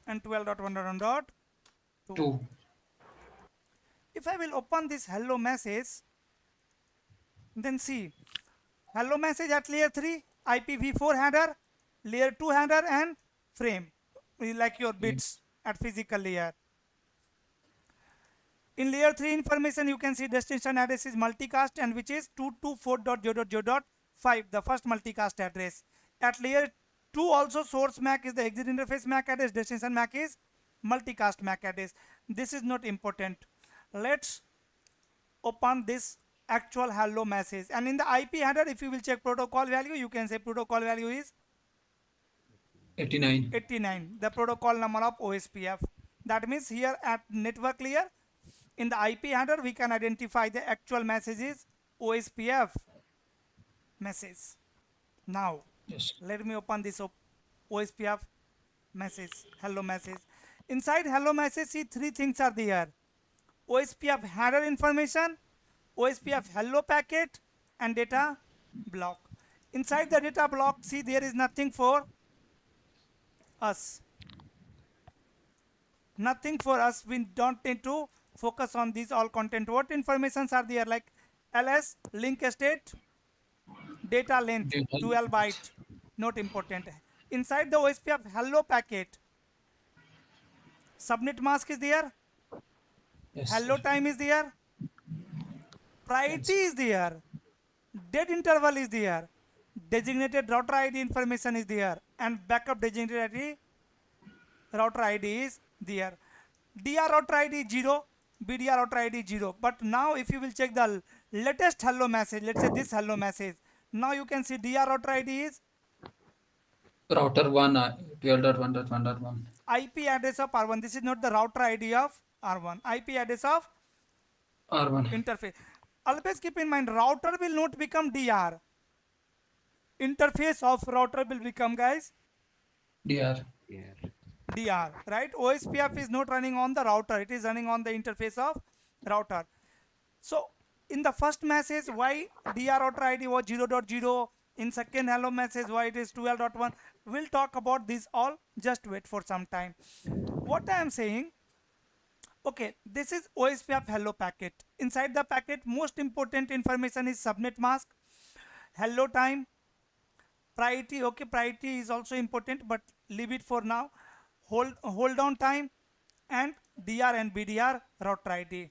and 12.1.2. 2. If I will open this hello message, then see hello message at layer 3 IPv4 header, layer 2 header and frame, like your bits at physical layer. In layer 3 information, you can see destination address is multicast and which is 224.0.0.5, the first multicast address. At layer 2 also source MAC is the exit interface MAC address, destination MAC is multicast MAC address. This is not important. Let's open this actual hello message, and in the IP header, if you will check protocol value, you can say protocol value is 89. 89, the protocol number of OSPF. That means here at network layer, in the IP header, we can identify the actual message is OSPF message. Now, Yes. let me open this OSPF message, hello message. Inside hello message, see three things are there: OSPF header information, OSPF hello packet, and data block. Inside the data block, see there is nothing for us. Nothing for us. We don't need to focus on these all content. What informations are there? Like ls, link state, data length, 12 byte, not important. Inside the OSPF hello packet, subnet mask is there, Yes, hello sir. time is there, priority is there, dead interval is there, designated router ID information is there, and backup designated router ID is there. DR router ID 0, BDR router ID 0. But now if you will check the latest hello message, let's say this hello message, now you can see DR router ID is Router 1, 12.1.1.1. IP address of R1. This is not the router ID of R1. IP address of R1. interface. Always keep in mind, router will not become DR. Interface of router will become, guys, DR. DR, right? OSPF is not running on the router. It is running on the interface of router. So in the first message, why DR router ID was 0.0. In second hello message, why it is 12.1. We'll talk about this all. Just wait for some time. What I am saying, okay, this is OSPF hello packet. Inside the packet, most important information is subnet mask, hello time, priority. Okay, priority is also important, but leave it for now. Hold on time, and DR and BDR router ID.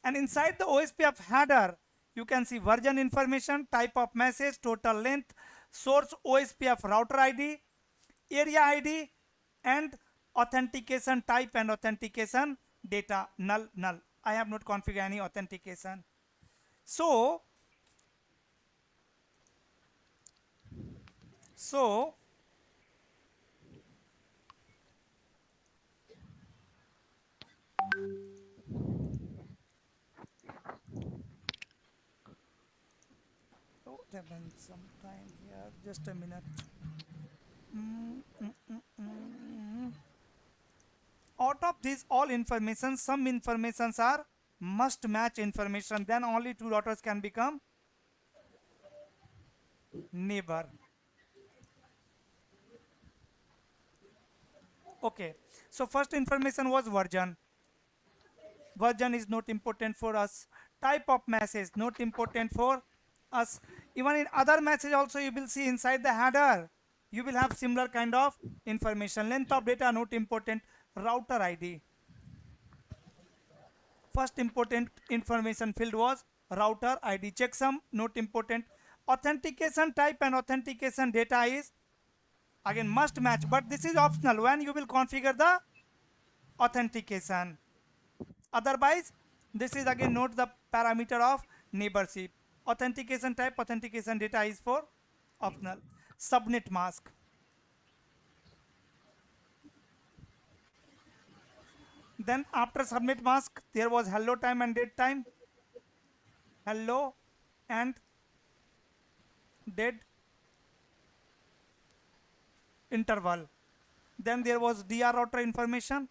And inside the OSPF header, you can see version information, type of message, total length, source OSPF router ID, area ID, and authentication type and authentication data. Null. I have not configured any authentication. So some time here, just a minute. Out of these all information, some informations are must match information, then only two routers can become neighbor. Okay, so first information was version. Version is not important for us. Type of message, not important for us. Even in other message also, you will see inside the header, you will have similar kind of information. Length of data, not important. Router ID. First important information field was router ID. Checksum, not important. Authentication type and authentication data is again must match, but this is optional when you will configure the authentication. Otherwise, this is again not the parameter of neighborship. Authentication type, authentication data is for optional. Subnet mask. Then after subnet mask, there was hello time and dead time. Hello and dead interval. Then there was DR router information,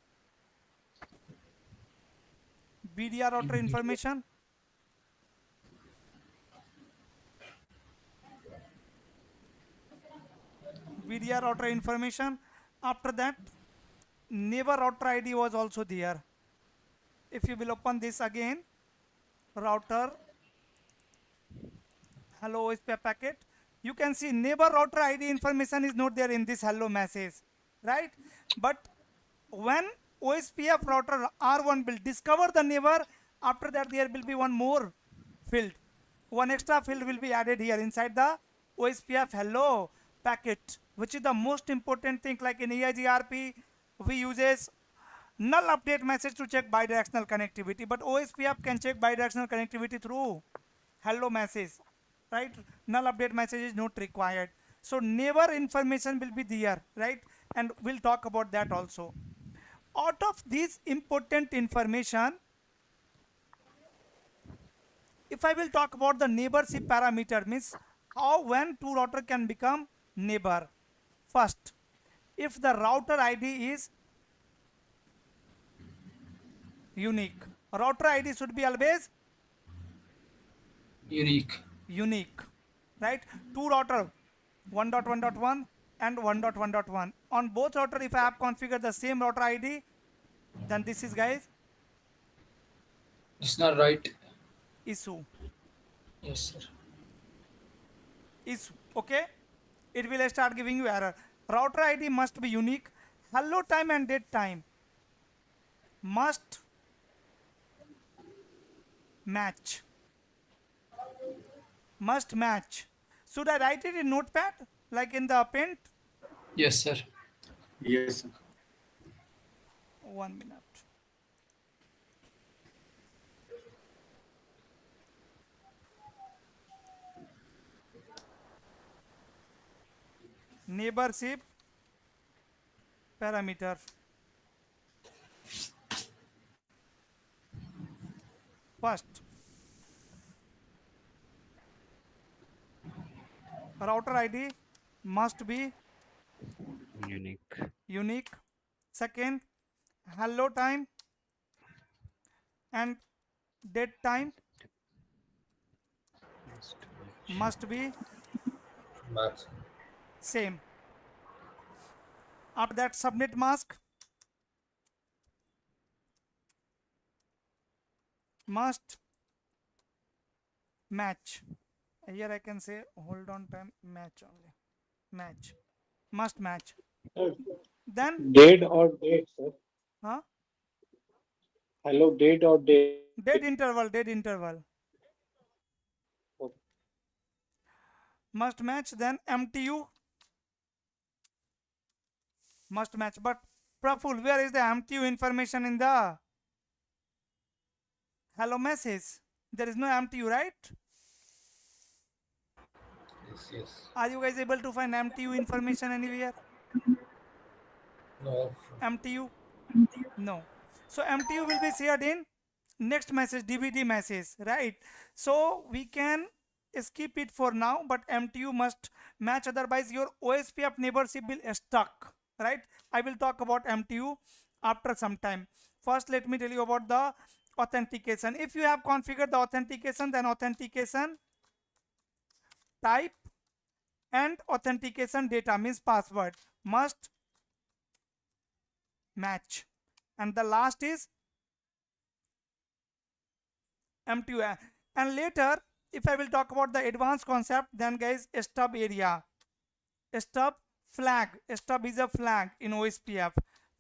BDR router information, BDR router information. After that, neighbor router ID was also there. If you will open this again, router hello OSPF packet, you can see neighbor router ID information is not there in this hello message, right? But when OSPF router R1 will discover the neighbor, after that there will be one more field. One extra field will be added here inside the OSPF hello packet, which is the most important thing. Like in EIGRP, we uses null update message to check bidirectional connectivity, but OSPF can check bidirectional connectivity through hello message, right? Null update message is not required. So neighbor information will be there, right? And we'll talk about that also. Out of this important information, if I will talk about the neighborship parameter, means how when two router can become neighbor. First, if the router ID is unique, router ID should be always unique, right? Two router 1.1.1 and 1.1.1 on both router. If I have configured the same router ID, then this is, guys, It's not right. issue. Yes, sir. Issue. Okay, it will start giving you error. Router ID must be unique. Hello time and dead time must match. Must match. Should I write it in notepad like in the append? Yes, sir. Yes, sir. 1 minute. Neighborship parameter. First, router ID must be unique. Second, hello time and dead time must be same. After that, subnet mask must match. Here I can say hold on time, match only. Match. Must match. Then Dead or date, sir? huh? Hello, date or date? Dead interval. Okay. Must match. Then MTU must match. But Praful, where is the MTU information in the hello message? There is no MTU, right? Yes. Are you guys able to find MTU information anywhere? No. MTU? No. So MTU will be shared in next message, DVD message, right? So we can skip it for now, but MTU must match, otherwise your OSPF neighborship will stuck, right? I will talk about MTU after some time. First, let me tell you about the authentication. If you have configured the authentication, then authentication type and authentication data, means password, must match. And the last is MTU. And later, if I will talk about the advanced concept, then guys, stub area, stub flag, stub is a flag in OSPF.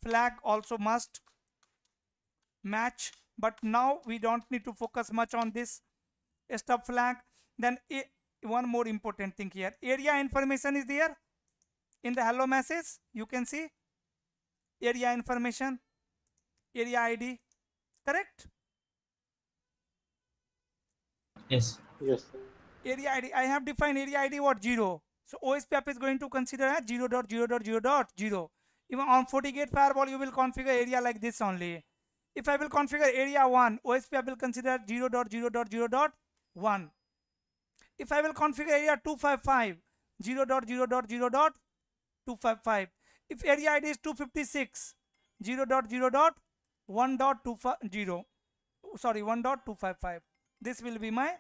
Flag also must match, but now we don't need to focus much on this stub flag. Then one more important thing here, area information is there in the hello message. You can see area information, area ID, correct? Yes. Yes. Area ID, I have defined area ID what 0. So OSPF is going to consider as 0.0.0.0. Even on 40 gate firewall, you will configure area like this only. If I will configure area 1, OSPF will consider 0.0.0.1. If I will configure area 255, 0.0.0.255. If area ID is 256, 0.0.1.250. Sorry, 1.255. This will be my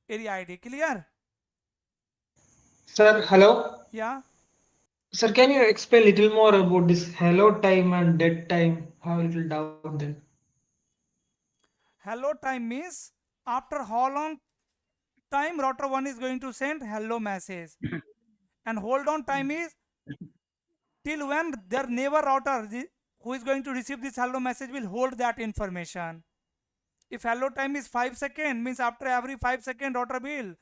area ID. Clear? Sir, hello. Yeah. Sir, can you explain a little more about this hello time and dead time? How it will doubt then? Hello time means after how long time router 1 is going to send hello message, and hold on time is till when their neighbor router who is going to receive this hello message will hold that information. If hello time is 5 seconds, means after every 5 second router 1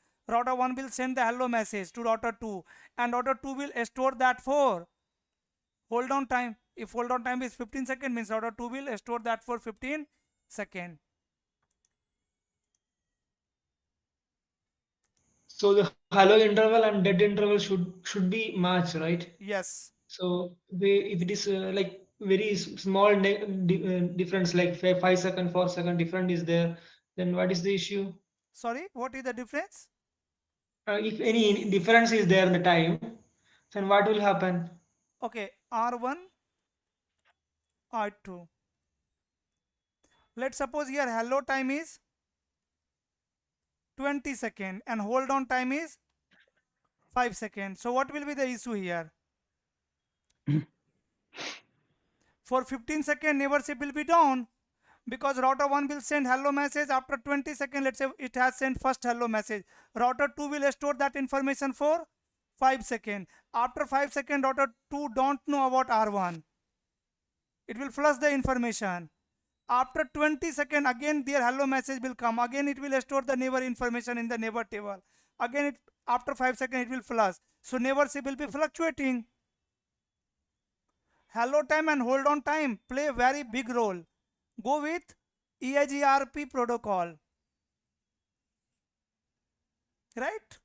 will send the hello message to router 2, and router 2 will store that for hold on time. If hold on time is 15 seconds, means router 2 will store that for 15 seconds. So the hello interval and dead interval should be matched, right? Yes. So if it is like very small difference, like 5 second, 4 second difference is there, then what is the issue? Sorry, what is the difference? If any difference is there in the time, then what will happen? Okay, R1, R2. Let's suppose here hello time is 20 seconds and hold on time is 5 seconds. So what will be the issue here? For 15 seconds, neighborship will be down because router 1 will send hello message. After 20 seconds, let's say it has sent first hello message. Router 2 will store that information for 5 seconds. After 5 seconds, router 2 don't know about R1. It will flush the information. After 20 seconds, again their hello message will come. Again it will store the neighbor information in the neighbor table. Again after 5 seconds it will flush. So neighborship will be fluctuating. Hello time and hold on time play a very big role. Go with EIGRP protocol. Right?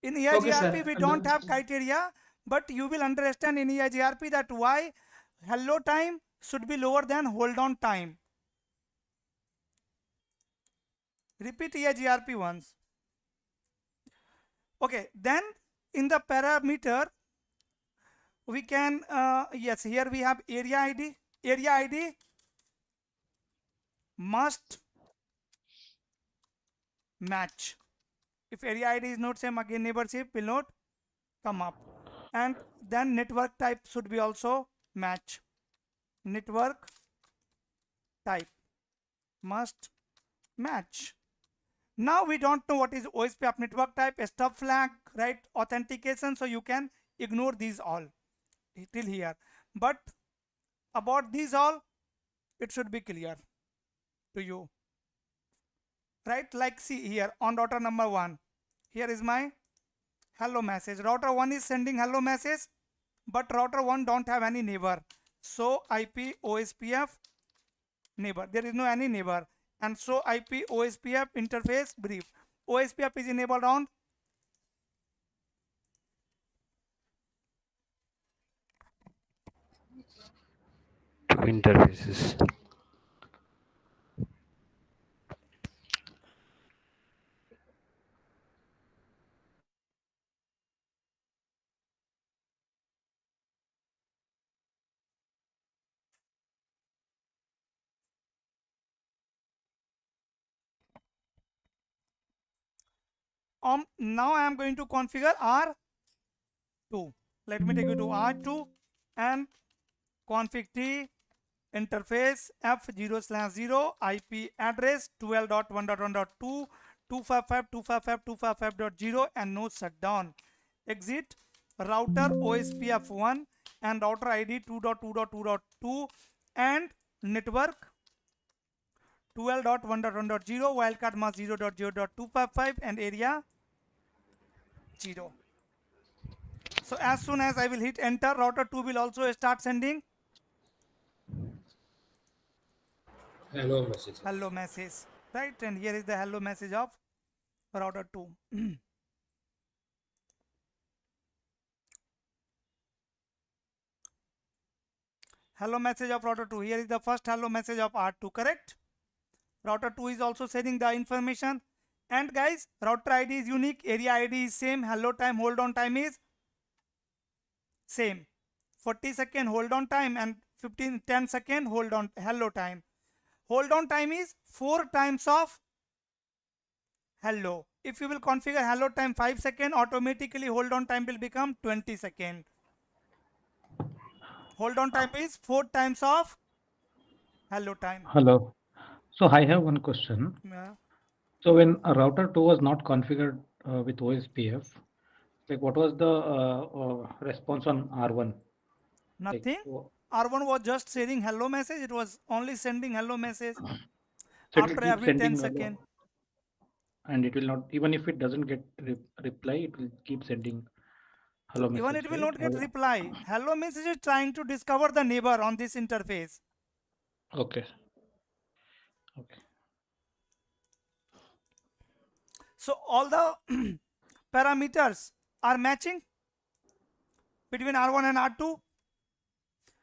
In EIGRP we don't have criteria, but you will understand in EIGRP that why hello time should be lower than hold on time. Repeat EIGRP once. Okay, then in the parameter we can yes, here we have area ID. Area ID must match. If area ID is not same, again neighborship will not come up. And then network type should be also match. Network type must match. Now we don't know what is OSPF network type, stub flag, right? Authentication, so you can ignore these all till here. But about these all, it should be clear to you. Right? Like see here on router number 1. Here is my hello message. Router 1 is sending hello message, but router 1 don't have any neighbor. So IP OSPF neighbor. There is no any neighbor. And so IP OSPF interface brief. OSPF is enabled on two interfaces. now I am going to configure R2. Let me take you to R2 and config T interface F0/0 IP address 12.1.1.2 255.255.255.0 and no shutdown. Exit router OSPF 1 and router ID 2.2.2.2 and network 12.1.1.0 wildcard mask 0.0.255 and area 0. So as soon as I will hit enter, router 2 will also start sending hello message. Hello message, right? And here is the hello message of router 2. Hello message of router 2. Here is the first hello message of R2, correct? Router 2 is also sending the information. And guys, router ID is unique, area ID is same, hello time, hold on time is same. 40-second hold on time and 10-second hold on hello time. Hold on time is 4 times of hello. If you will configure hello time 5 seconds, automatically hold on time will become 20 seconds. Hold on time is 4 times of hello time. Hello. So I have one question. Yeah. So when a router 2 was not configured with OSPF, like what was the response on R1? Nothing. Like, R1 was just sending hello message. It was only sending hello message so it will after keep every 10 sending seconds. and it will not, even if it doesn't get reply, it will keep sending hello Even message, it will right? not get reply. Hello message is trying to discover the neighbor on this interface. Okay. Okay. So all the parameters are matching between R1 and R2.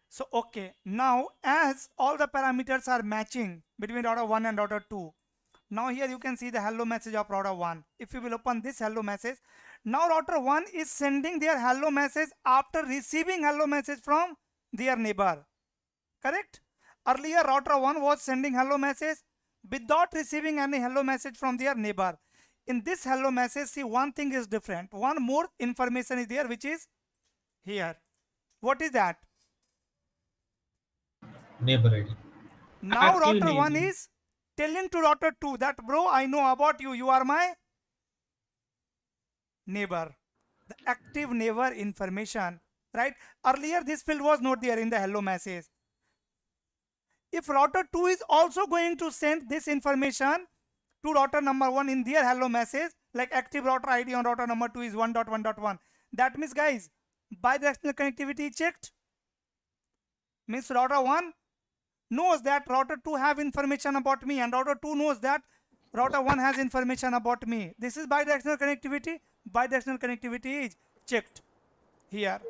So okay, now as all the parameters are matching between router 1 and router 2, now here you can see the hello message of router 1. If you will open this hello message, now router 1 is sending their hello message after receiving hello message from their neighbor. Correct? Earlier router 1 was sending hello message without receiving any hello message from their neighbor. In this hello message, see, one thing is different. One more information is there, which is here. What is that? Neighbor ID. Now Active router neighbor. 1 is telling to router 2 that, bro, I know about you. You are my neighbor. The active neighbor information, right? Earlier this field was not there in the hello message. If router 2 is also going to send this information to router number 1 in their hello message, like active router ID on router number 2 is 1.1.1, that means, guys, bidirectional connectivity checked. Means router 1 knows that router 2 have information about me, and router 2 knows that router 1 has information about me. This is bidirectional connectivity. Bidirectional connectivity is checked here.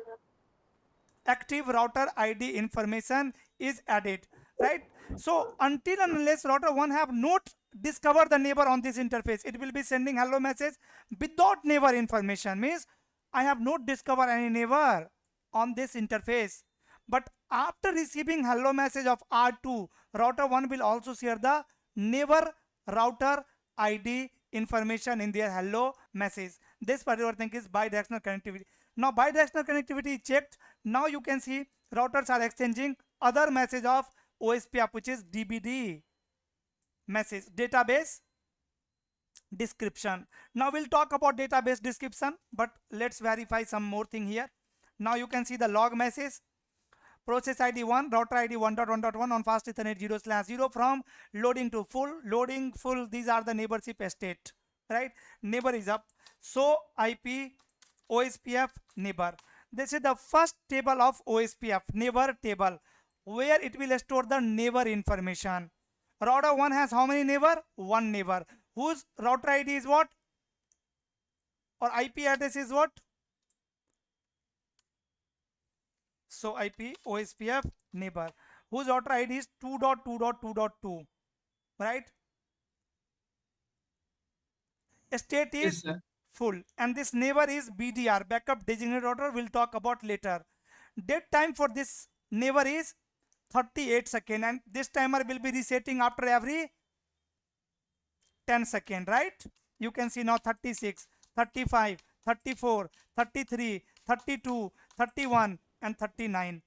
Active router ID information is added, right? So until and unless router 1 have not discovered the neighbor on this interface, it will be sending hello message without neighbor information. Means I have not discovered any neighbor on this interface. But after receiving hello message of R2, router 1 will also share the neighbor router ID information in their hello message. This particular thing is bidirectional connectivity. Now bidirectional connectivity is checked. Now you can see routers are exchanging other message of OSPF, which is DBD message, database description. Now we'll talk about database description, but let's verify some more thing here. Now you can see the log message. Process ID 1, router ID 1.1.1 on fast Ethernet 0/0 from loading to full, loading full. These are the neighborship state, right? Neighbor is up. So IP OSPF neighbor. This is the first table of OSPF, neighbor table, where it will store the neighbor information. Router 1 has how many neighbor? 1 neighbor. Whose router ID is what? Or IP address is what? So IP OSPF neighbor, whose router ID is 2.2.2.2, right? State is full, and this neighbor is BDR, backup designated router. We'll talk about later. Dead time for this neighbor is 38 seconds, and this timer will be resetting after every 10 seconds, right? You can see now 36, 35, 34, 33, 32, 31 and 39.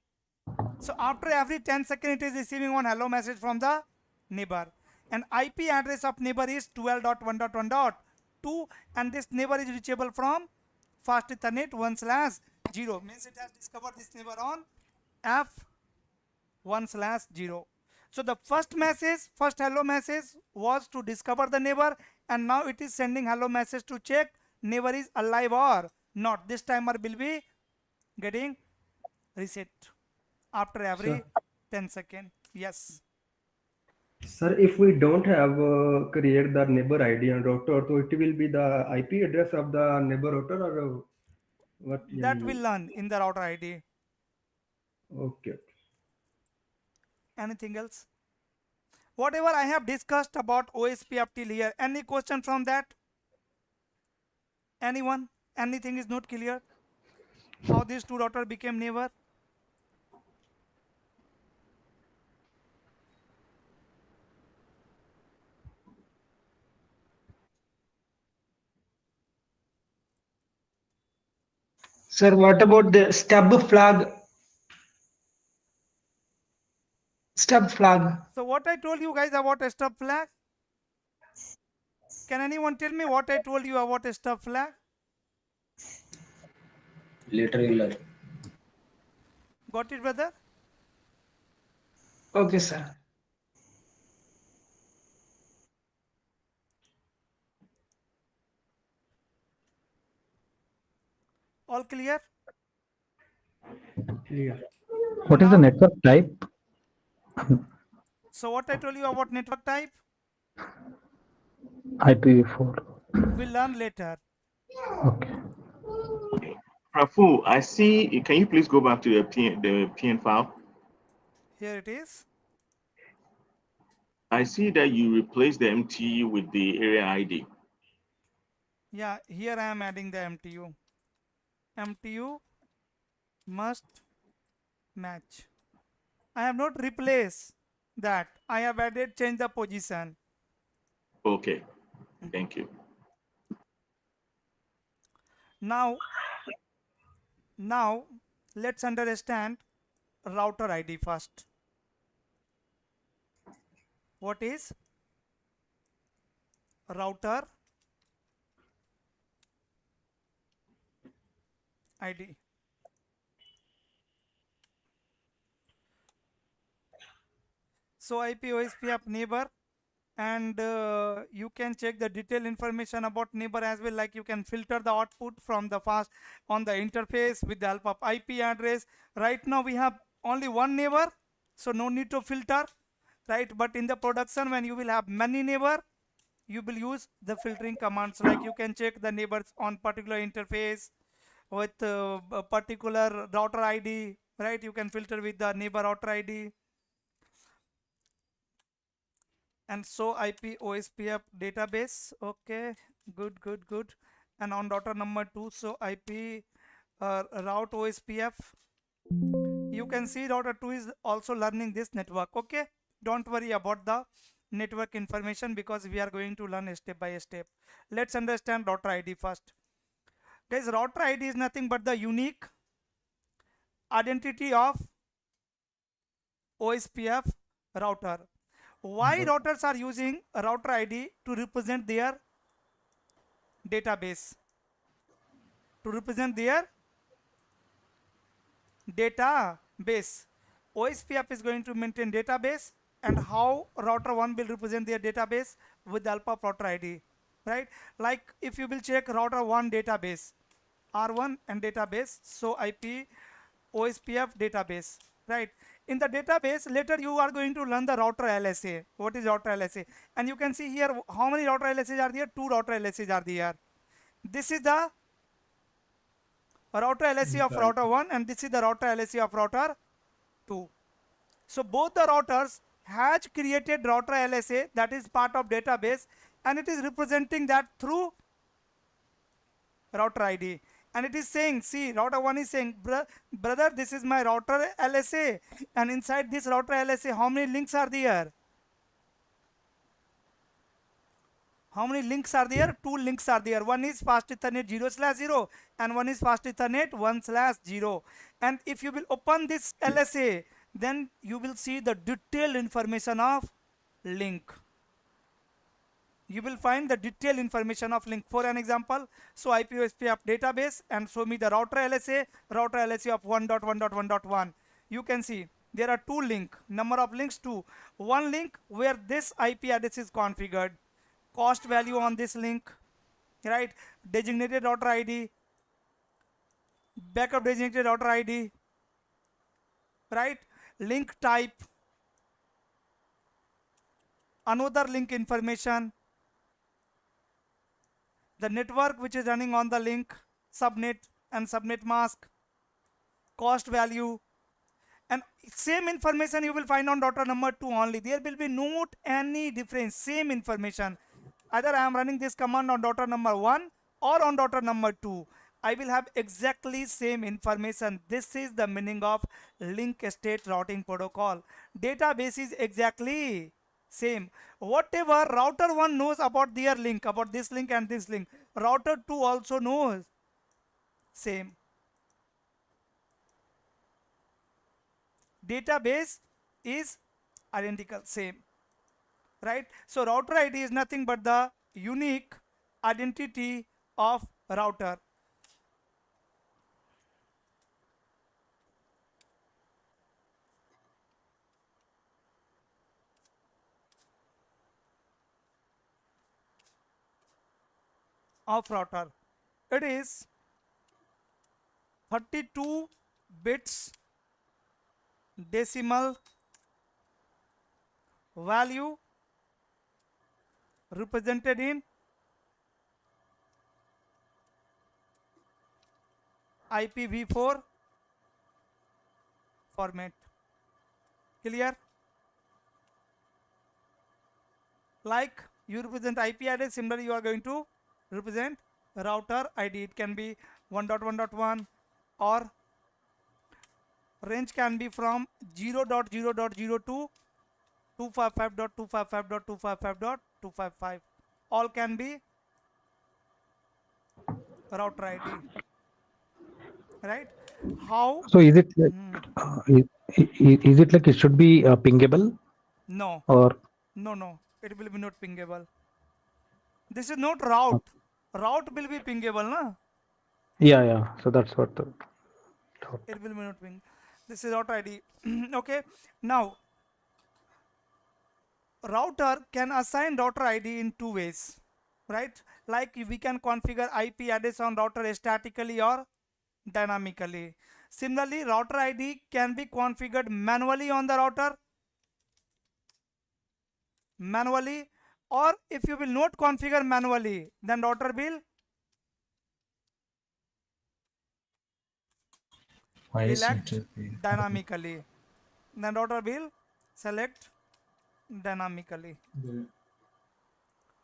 So after every 10 seconds, it is receiving one hello message from the neighbor. And IP address of neighbor is 12.1.1.2, and this neighbor is reachable from fast Ethernet 1/0. Means it has discovered this neighbor on F1/0. So the first message, first hello message was to discover the neighbor, and now it is sending hello message to check neighbor is alive or not. This timer will be getting reset after every 10 seconds. Yes. Sir, if we don't have create the neighbor ID and router, so it will be the IP address of the neighbor router or what you That will mean? learn in the router ID. Okay. Anything else? Whatever I have discussed about OSPF till here, any question from that? Anyone? Anything is not clear? How these two routers became neighbor? Sir, what about the stub flag? Stub flag. So what I told you guys about a stub flag? Can anyone tell me what I told you about a stub flag? Later. Got it, brother? Okay, sir. All clear? Clear. What is the network type? So what I told you about network type? IPv4. We'll learn later. Okay. Praphul, I see. Can you please go back to the PN file? Here it is. I see that you replaced the MTU with the area ID. Yeah, here I am adding the MTU. MTU must match. I have not replaced that. I have added change the position. Okay, thank you. Now let's understand router ID first. What is router ID? So IP OSPF neighbor, and you can check the detailed information about neighbor as well, like you can filter the output from the fast on the interface with the help of IP address. Right now we have only one neighbor, so no need to filter, right? But in the production, when you will have many neighbor, you will use the filtering commands, like you can check the neighbors on particular interface with a particular router ID, right? You can filter with the neighbor router ID. And so IP OSPF database. Okay, good. And on router number 2, so IP route OSPF. You can see router 2 is also learning this network. Okay, don't worry about the network information because we are going to learn step by step. Let's understand router ID first. Guys, router ID is nothing but the unique identity of OSPF router. Why routers are using a router ID to represent their database? To represent their database. OSPF is going to maintain database, and how router 1 will represent their database with the help of router ID, right? Like if you will check router 1 database, R1 and database, so IP OSPF database, right? In the database, later you are going to learn the router LSA. What is router LSA? And you can see here how many router LSAs are there. 2 router LSAs are there. This is the router LSA of router 1, and this is the router LSA of router 2. So both the routers has created router LSA that is part of database, and it is representing that through router ID. And it is saying, see, router 1 is saying, brother, this is my router LSA, and inside this router LSA, how many links are there? How many links are there? 2 links are there. One is fast Ethernet 0/0 and one is fast Ethernet 1/0. And if you will open this LSA, then you will see the detailed information of link. You will find the detailed information of link. For an example, so IP OSPF database and show me the router LSA of 1.1.1.1. You can see there are 2 links. Number of links 2. One link where this IP address is configured. Cost value on this link, right? Designated router ID, backup designated router ID, right? Link type, another link information, the network which is running on the link, subnet and subnet mask, cost value, and same information you will find on router number 2 only. There will be not any difference, same information. Either I am running this command on router number 1 or on router number 2, I will have exactly same information. This is the meaning of link state routing protocol. Database is exactly same. Whatever router 1 knows about their link, about this link and this link, router 2 also knows same. Database is identical, same, right? So router ID is nothing but the unique identity of router. Of router, it is 32 bits decimal value represented in IPv4 format. Clear? Like you represent IP address, similarly you are going to represent router ID. It can be 1.1.1 or range can be from 0.0.0 to 255.255.255.255. All can be router ID, right? How? So is it like, is it like it should be pingable? No. Or No, it will be not pingable. This is not route. Route will be pingable, na? yeah. So that's what the It will be not ping. This is router ID. Okay. Now, router can assign router ID in two ways, right? Like we can configure IP address on router statically or dynamically. Similarly, router ID can be configured manually on the router, or if you will not configure manually, then router will elect dynamically. Then router will select dynamically.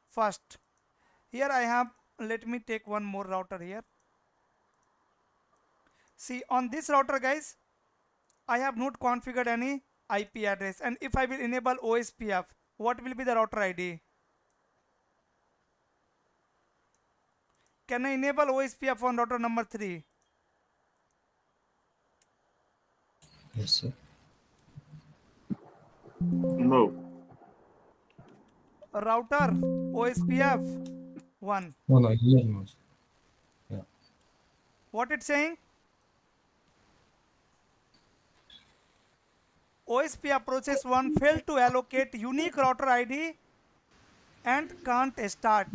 First, here I have, let me take one more router here. See, on this router, guys, I have not configured any IP address, and if I will enable OSPF, what will be the router ID? Can I enable OSPF on router number 3? Yes, sir. No. Router OSPF 1. No, here no. Yeah. What it's saying? OSPF process 1 failed to allocate unique router ID and can't start.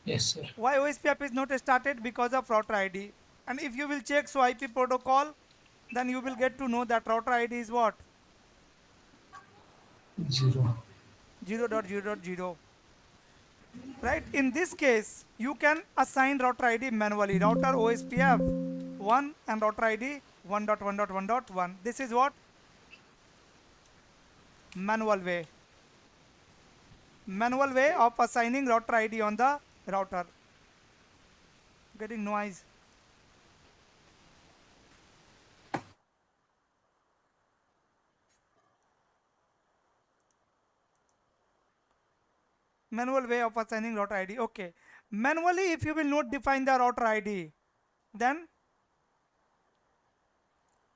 Yes, sir. Why OSPF is not started? Because of router ID. And if you will check so IP protocol, then you will get to know that router ID is what? 0.0.0. Right? In this case, you can assign router ID manually. Router OSPF 1 and router ID 1.1.1.1. This is what? Manual way. Manual way of assigning router ID on the router. Getting noise. Manual way of assigning router ID. Okay. Manually, if you will not define the router ID, then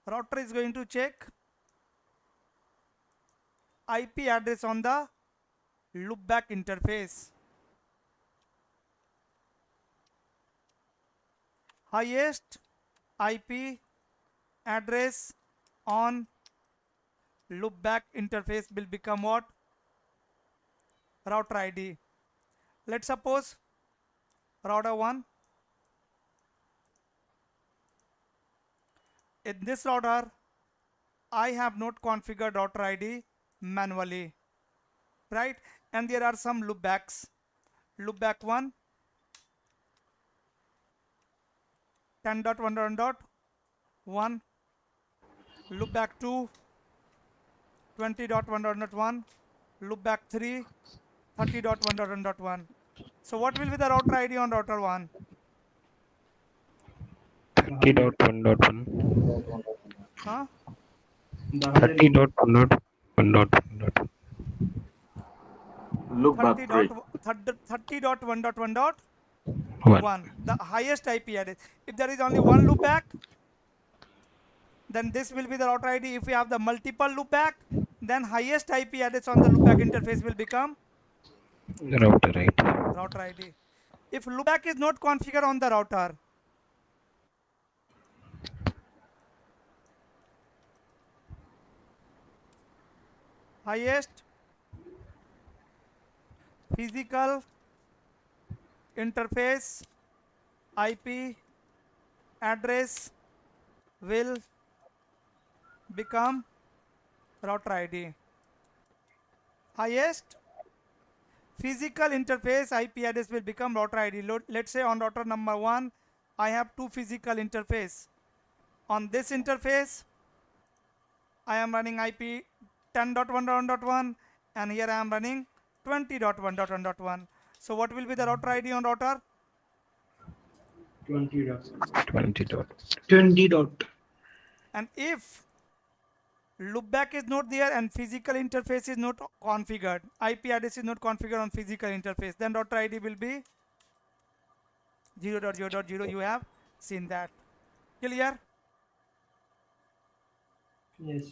router is going to check IP address on the loopback interface. Highest IP address on loopback interface will become what? Router ID. Let's suppose router 1. In this router, I have not configured router ID manually. right? And there are some loopbacks. Loopback 1, 10.1.1, loopback 2, 20.1.1, loopback 3, 30.1.1. So what will be the router ID on router 1? 30.1.1. Huh? 30.1.1.1. Loopback 3. 30.1.1.1, the highest IP address. If there is only one loopback, then this will be the router ID. If we have the multiple loopback, then highest IP address on the loopback interface will become Router ID. router ID. If loopback is not configured on the router, highest physical interface IP address will become router ID. Highest physical interface IP address will become router ID. Let's say on router number 1, I have two physical interface. On this interface, I am running IP 10.1.1.1 and here I am running 20.1.1.1. So what will be the router ID on router? 20 dot. And if loopback is not there and physical interface is not configured, IP address is not configured on physical interface, then router ID will be 0.0.0. You have seen that. Clear? Yes.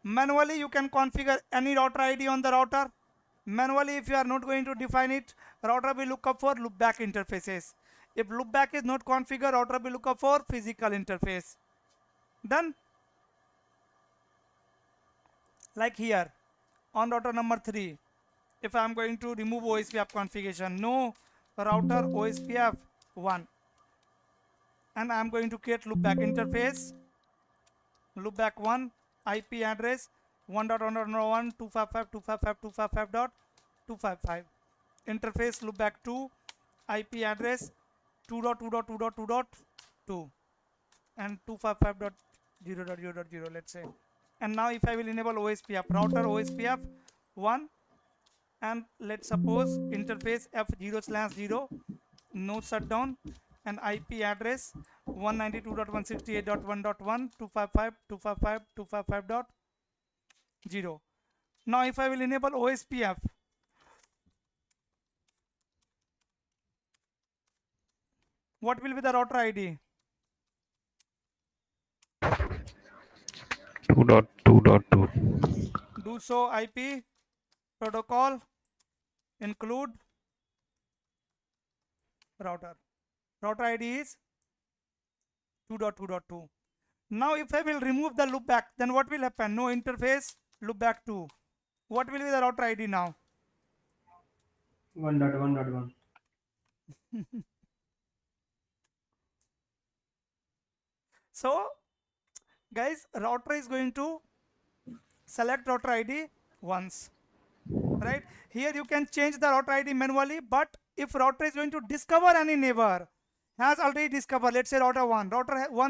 Manually you can configure any router ID on the router. Manually, if you are not going to define it, router will look up for loopback interfaces. If loopback is not configured, router will look up for physical interface. Done? Like here on router number 3, if I am going to remove OSPF configuration, no router OSPF 1, and I am going to create loopback interface. Loopback 1 IP address 1.1.1.255.255.255.255. Interface loopback 2 IP address 2.2.2.2.2 and 255.0.0.0, let's say. And now if I will enable OSPF, router OSPF 1, and let's suppose interface F0/0, no shutdown, and IP address 192.168.1.1 255.255.255.0. Now if I will enable OSPF, what will be the router ID? 2.2.2. Do so IP protocol include router. Router ID is 2.2.2. Now if I will remove the loopback, then what will happen? No interface, loopback 2. What will be the router ID now? 1.1.1. So guys, router is going to select router ID once, right? Here you can change the router ID manually, but if router is going to discover any neighbor, has already discovered, let's say router 1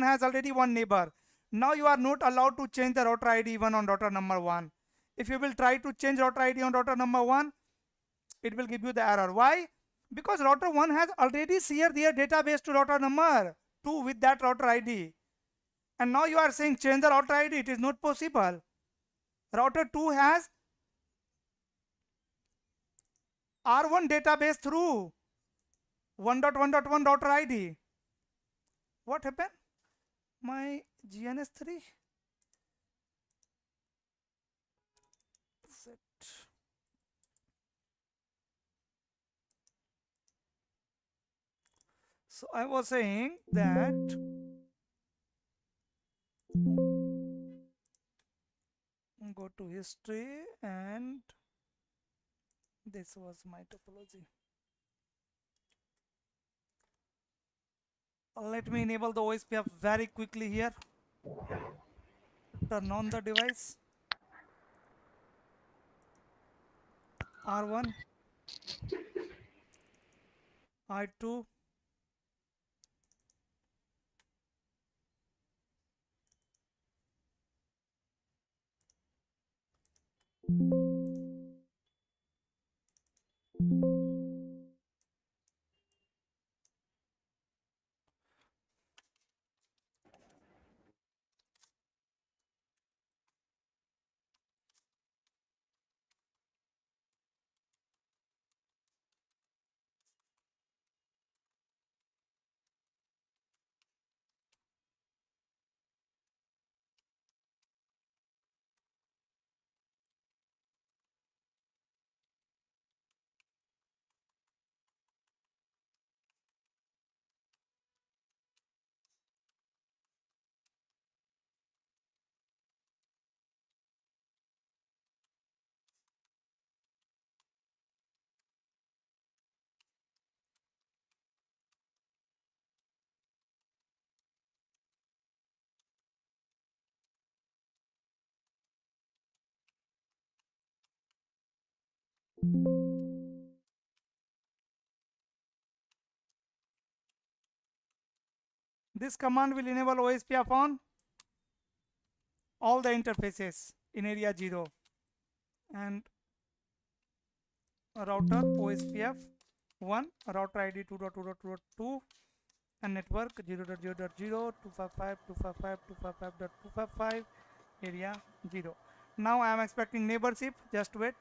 has already one neighbor, now you are not allowed to change the router ID even on router number 1. If you will try to change router ID on router number 1, it will give you the error. Why? Because router 1 has already shared their database to router number 2 with that router ID, and now you are saying change the router ID. It is not possible. Router 2 has R1 database through 1.1.1 router ID. What happened? My GNS3 set. So I was saying that go to history, and this was my topology. Let me enable the OSPF very quickly here. Turn on the device. R1, I2, this command will enable OSPF on all the interfaces in area 0 and a router OSPF 1, router ID 2.2.2.2 and network 0.0.0.255.255.255.255 area 0. Now I am expecting neighborship, just wait.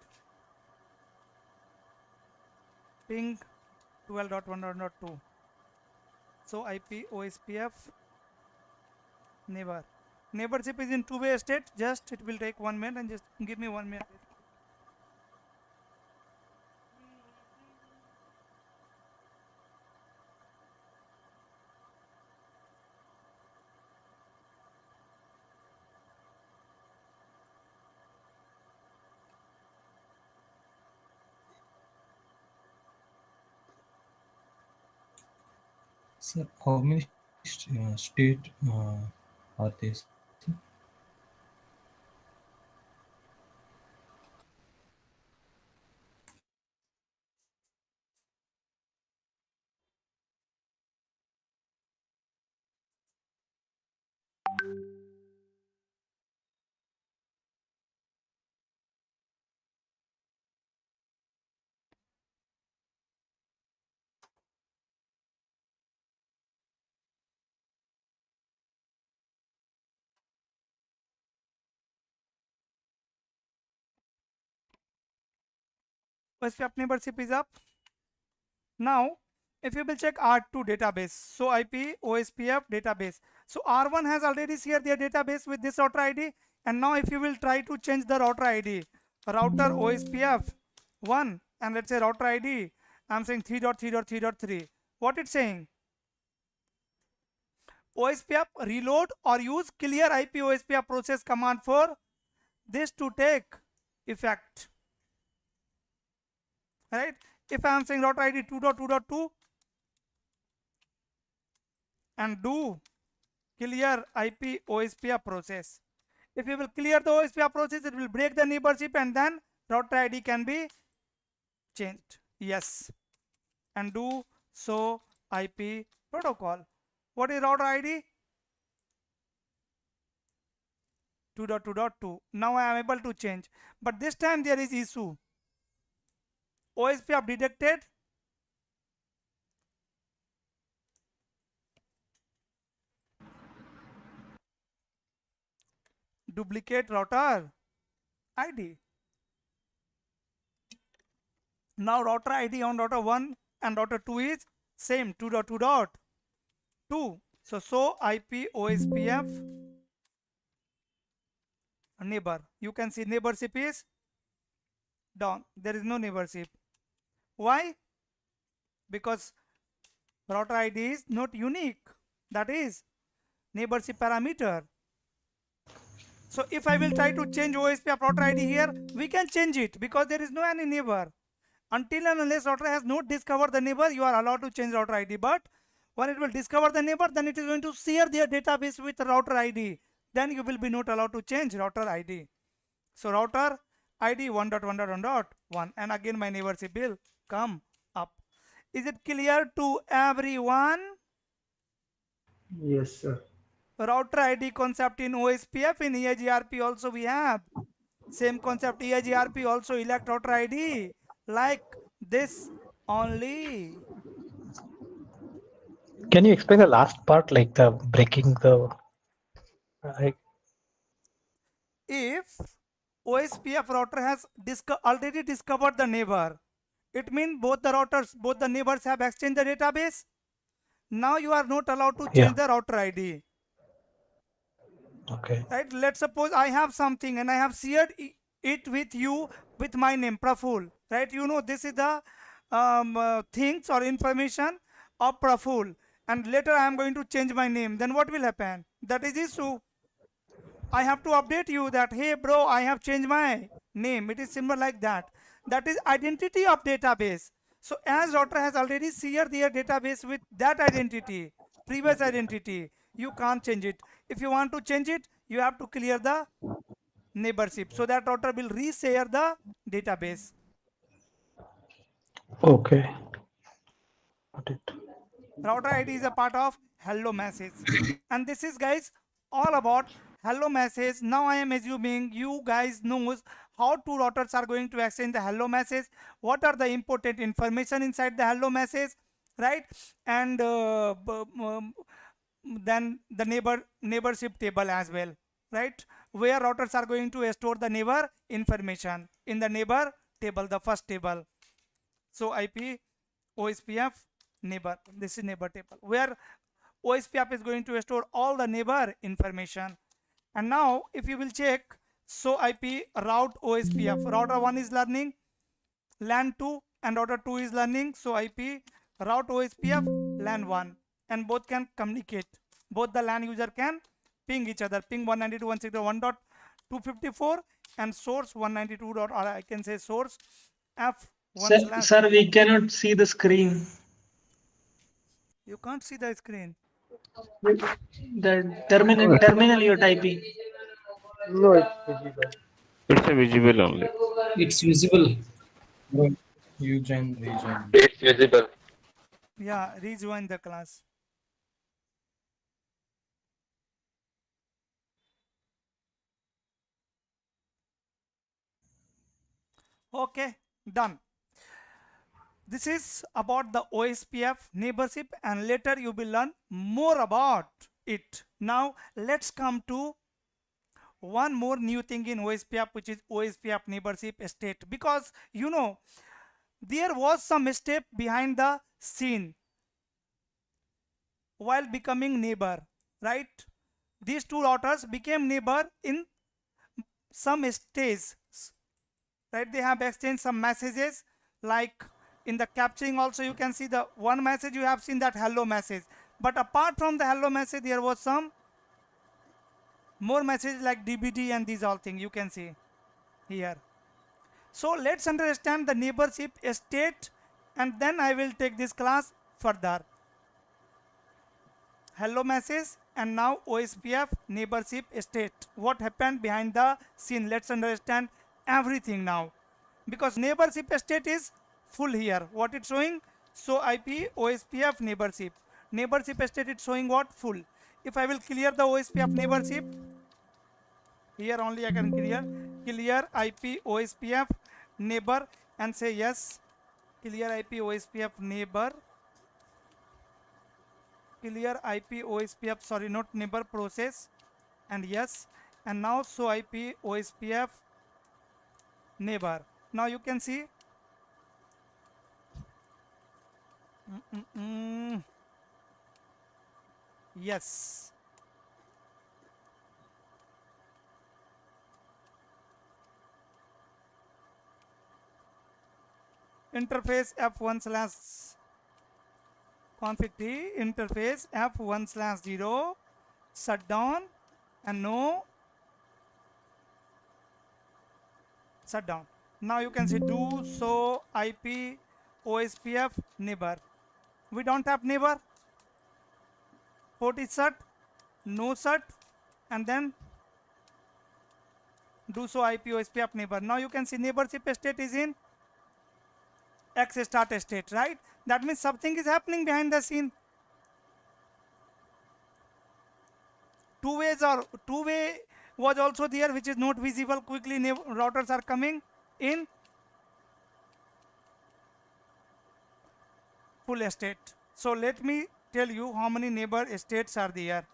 Ping 12.1.2. So IP OSPF neighborship is in two-way state. Just it will take 1 minute and just give me 1 minute. Sir, how many state are there? OSPF neighborship is up. Now if you will check R2 database, so IP OSPF database, so R1 has already shared their database with this router ID, and now if you will try to change the router ID, router OSPF 1 and let's say router ID, I'm saying 3.3.3.3, what it's saying? OSPF reload or use clear IP OSPF process command for this to take effect, right? If I am saying router ID 2.2.2 and do clear IP OSPF process, if you will clear the OSPF process, it will break the neighborship and then router ID can be changed. Yes, and do so IP protocol. What is router ID? 2.2.2. Now I am able to change, but this time there is issue. OSPF detected duplicate router ID. Now router ID on router 1 and router 2 is same 2.2.2. So IP OSPF neighbor. You can see neighborship is down. There is no neighborship. Why? Because router ID is not unique. That is neighborship parameter. So if I will try to change OSPF router ID here, we can change it because there is no any neighbor. Until and unless router has not discovered the neighbor, you are allowed to change router ID. But when it will discover the neighbor, then it is going to share their database with router ID. Then you will be not allowed to change router ID. So router ID 1.1.1. 1, and again my neighborship will come up. Is it clear to everyone? Yes, sir. Router ID concept in OSPF, in EIGRP also we have. Same concept, EIGRP also elect router ID like this only. Can you explain the last part, like the breaking the? If OSPF router has already discovered the neighbor, it means both the neighbors have exchanged the database. Now you are not allowed to change the router ID. Okay. Right? Let's suppose I have something and I have shared it with you with my name, Praphul. Right? You know this is the things or information of Praphul, and later I am going to change my name. Then what will happen? That is issue. I have to update you that, hey bro, I have changed my name. It is similar like that. That is identity of database. So as router has already shared their database with that identity, previous identity, you can't change it. If you want to change it, you have to clear the neighborship. So that router will reshare the database. Okay. Got it. Router ID is a part of hello message. And this is, guys, all about hello message. Now I am assuming you guys knows how two routers are going to exchange the hello message, what are the important information inside the hello message, right? And then the neighborship table as well, right? Where routers are going to store the neighbor information in the neighbor table, the first table. So IP OSPF neighbor, this is neighbor table where OSPF is going to store all the neighbor information. And now if you will check, so IP route OSPF, router 1 is learning LAN 2 and router 2 is learning, so IP route OSPF LAN 1, and both can communicate. Both the LAN user can ping each other, ping 192.168.1.254 and source 192. Or I can say source F1/. Sir, we cannot see the screen. You can't see the screen. The terminal you're typing. No, it's visible. It's a visible only. It's visible. You join, rejoin. It's visible. Yeah, rejoin the class. Okay, done. This is about the OSPF neighborship, and later you will learn more about it. Now let's come to one more new thing in OSPF, which is OSPF neighborship state, because you know there was some step behind the scene while becoming neighbor, right? These two routers became neighbor in some stage, right? They have exchanged some messages, like in the capturing also you can see the one message you have seen, that hello message. But apart from the hello message, there was some more messages like DBD and these all things you can see here. So let's understand the neighborship state, and then I will take this class further. Hello message and now OSPF neighborship state. What happened behind the scene? Let's understand everything now, because neighborship state is full here. What it's showing? So IP OSPF neighborship state, it's showing what? Full. If I will clear the OSPF neighborship, here only I can clear IP OSPF neighbor and say yes, clear IP OSPF neighbor, clear IP OSPF, sorry, not neighbor, process, and yes. And now show IP OSPF neighbor. Now you can see yes, interface F1/config t, interface F1/0 shutdown and no shutdown. Now you can see do show IP OSPF neighbor. We don't have neighbor, port is shut, no shut, and then do show IP OSPF neighbor. Now you can see neighborship state is in X start state, right? That means something is happening behind the scene. Two-way was also there, which is not visible. Quickly routers are coming in full state. So let me tell you how many neighbor states are there.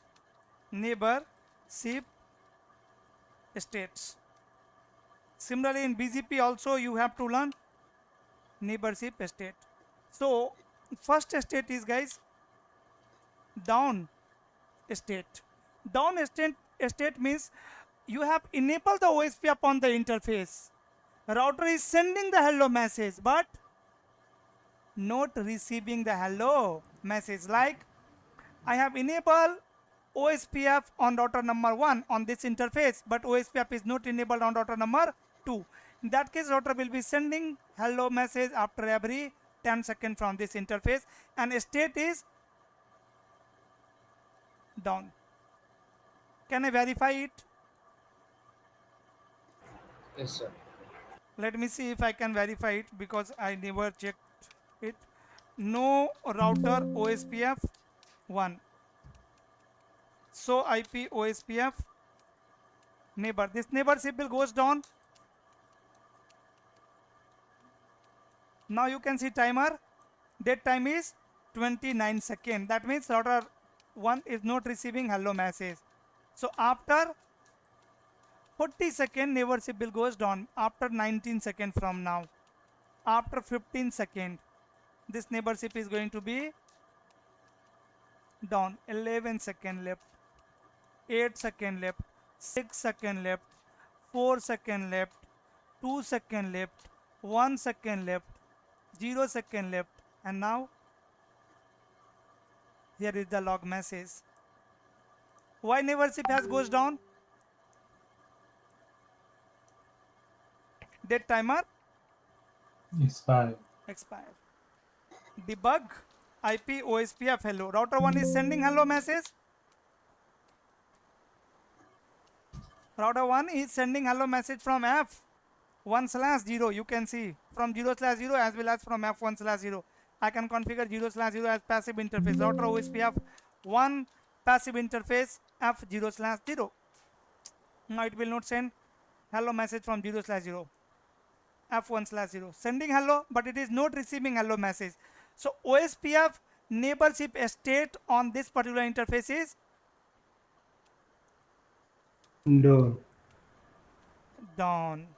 Neighborship states. Similarly in BGP also you have to learn neighborship state. So first state is, guys, down state. Down state means you have enabled the OSPF on the interface. Router is sending the hello message but not receiving the hello message. Like I have enabled OSPF on router number 1 on this interface, but OSPF is not enabled on router number 2. In that case, router will be sending hello message after every 10 seconds from this interface, and state is down. Can I verify it? Yes, sir. Let me see if I can verify it, because I never checked it. No router OSPF 1. So IP OSPF neighbor. This neighborship will goes down. Now you can see timer. Dead time is 29 seconds. That means router 1 is not receiving hello message. So after 40 seconds, neighborship will goes down. After 19 seconds from now, after 15 seconds, this neighborship is going to be down. 11 seconds left, 8 seconds left, 6 seconds left, 4 seconds left, 2 seconds left, 1 second left, 0 second left, and now here is the log message. Why neighborship has goes down? Dead timer Expire. Debug IP OSPF hello. Router 1 is sending hello message. Router 1 is sending hello message from F1/0. You can see from 0/0 as well as from F1/0. I can configure 0/0 as passive interface. Router OSPF 1 passive interface F0/0. Now it will not send hello message from 0/0. F1/0. Sending hello, but it is not receiving hello message. So OSPF neighborship state on this particular interface is down.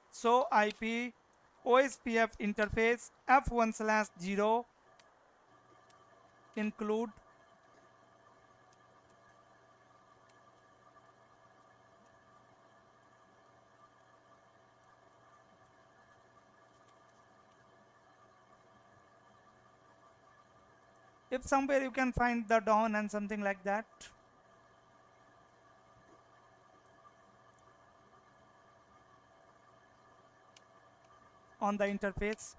So IP OSPF interface F1/0 include if somewhere you can find the down and something like that. On the interface.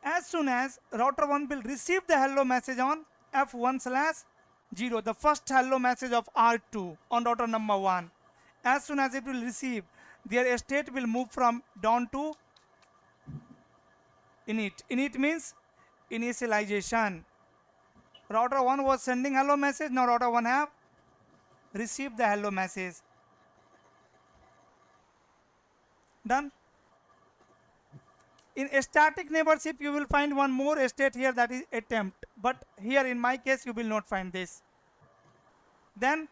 As soon as router 1 will receive the hello message on F1/0, the first hello message of R2 on router number 1, as soon as it will receive, their state will move from down to init. Init means initialization. Router 1 was sending hello message. Now router 1 have received the hello message. Done. In a static neighborship, you will find one more state here, that is attempt. But here in my case, you will not find this. Then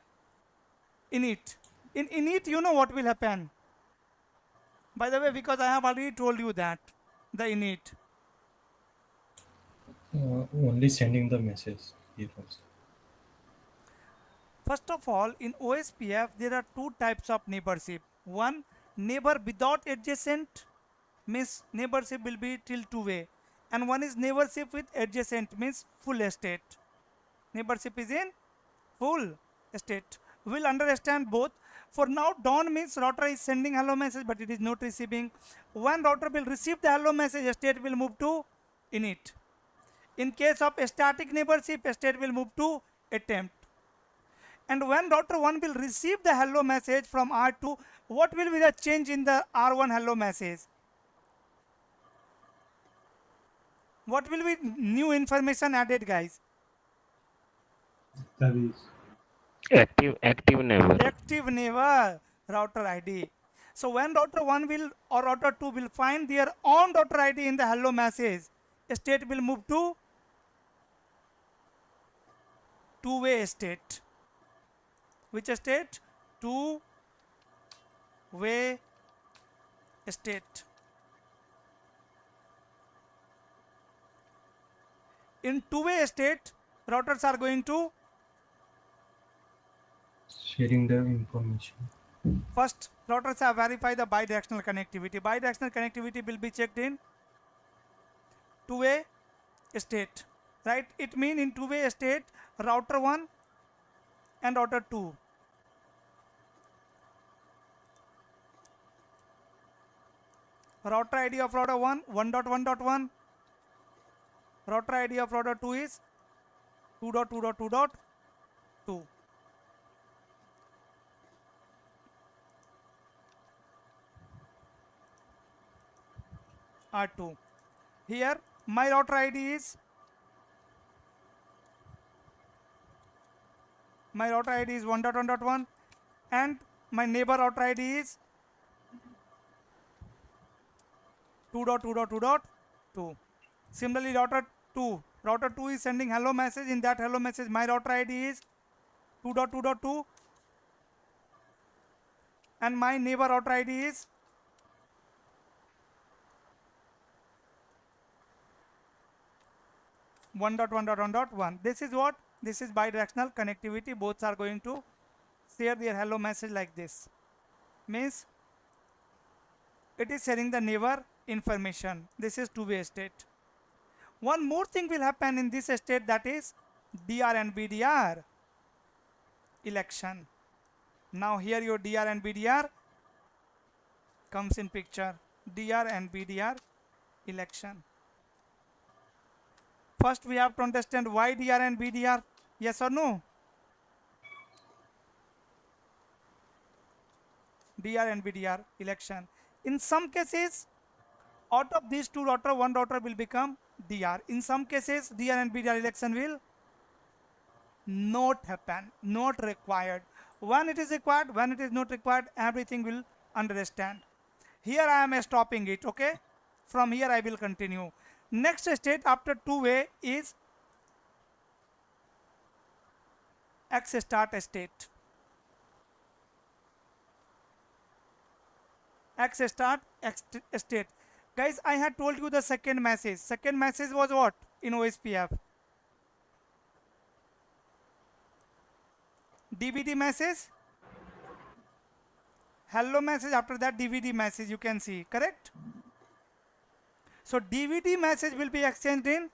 init. In init, you know what will happen. By the way, because I have already told you that the init. Only sending the message here also. First of all, in OSPF, there are two types of neighborship. One, neighbor without adjacent, means neighborship will be till two-way. And one is neighborship with adjacent, means full state. Neighborship is in full state. We'll understand both. For now, down means router is sending hello message, but it is not receiving. When router will receive the hello message, state will move to init. In case of a static neighborship, state will move to attempt. And when router 1 will receive the hello message from R2, what will be the change in the R1 hello message? What will be new information added, guys? Active neighbor. Active neighbor router ID. So when router 1 will or router 2 will find their own router ID in the hello message, state will move to two-way state. Which state? Two-way state. In two-way state, routers are going to sharing the information. first routers have verified the bidirectional connectivity. Bidirectional connectivity will be checked in two-way state, right? It means in two-way state, router 1 and router 2 router ID of router 1 1.1.1, router ID of router 2 is 2.2.2.2. R2. Here my router ID is my router ID is 1.1.1 and my neighbor router ID is 2.2.2.2. Similarly, router 2 is sending hello message. In that hello message, my router ID is 2.2.2 and my neighbor router ID is 1.1.1.1. This is what? This is bidirectional connectivity. Both are going to share their hello message like this. Means it is sharing the neighbor information. This is two-way state. One more thing will happen in this state, that is DR and BDR election. Now here your DR and BDR comes in picture. DR and BDR election. First we have to understand why DR and BDR. Yes or no? DR and BDR election. In some cases, out of these two router, one router will become DR. In some cases, DR and BDR election will not happen, not required. When it is required, when it is not required, everything will understand. Here I am stopping it, okay? From here I will continue. Next state after two-way is X start state. X start X state. Guys, I had told you the second message. Second message was what in OSPF? DVD message. Hello message, after that DVD message you can see, correct? So DVD message will be exchanged in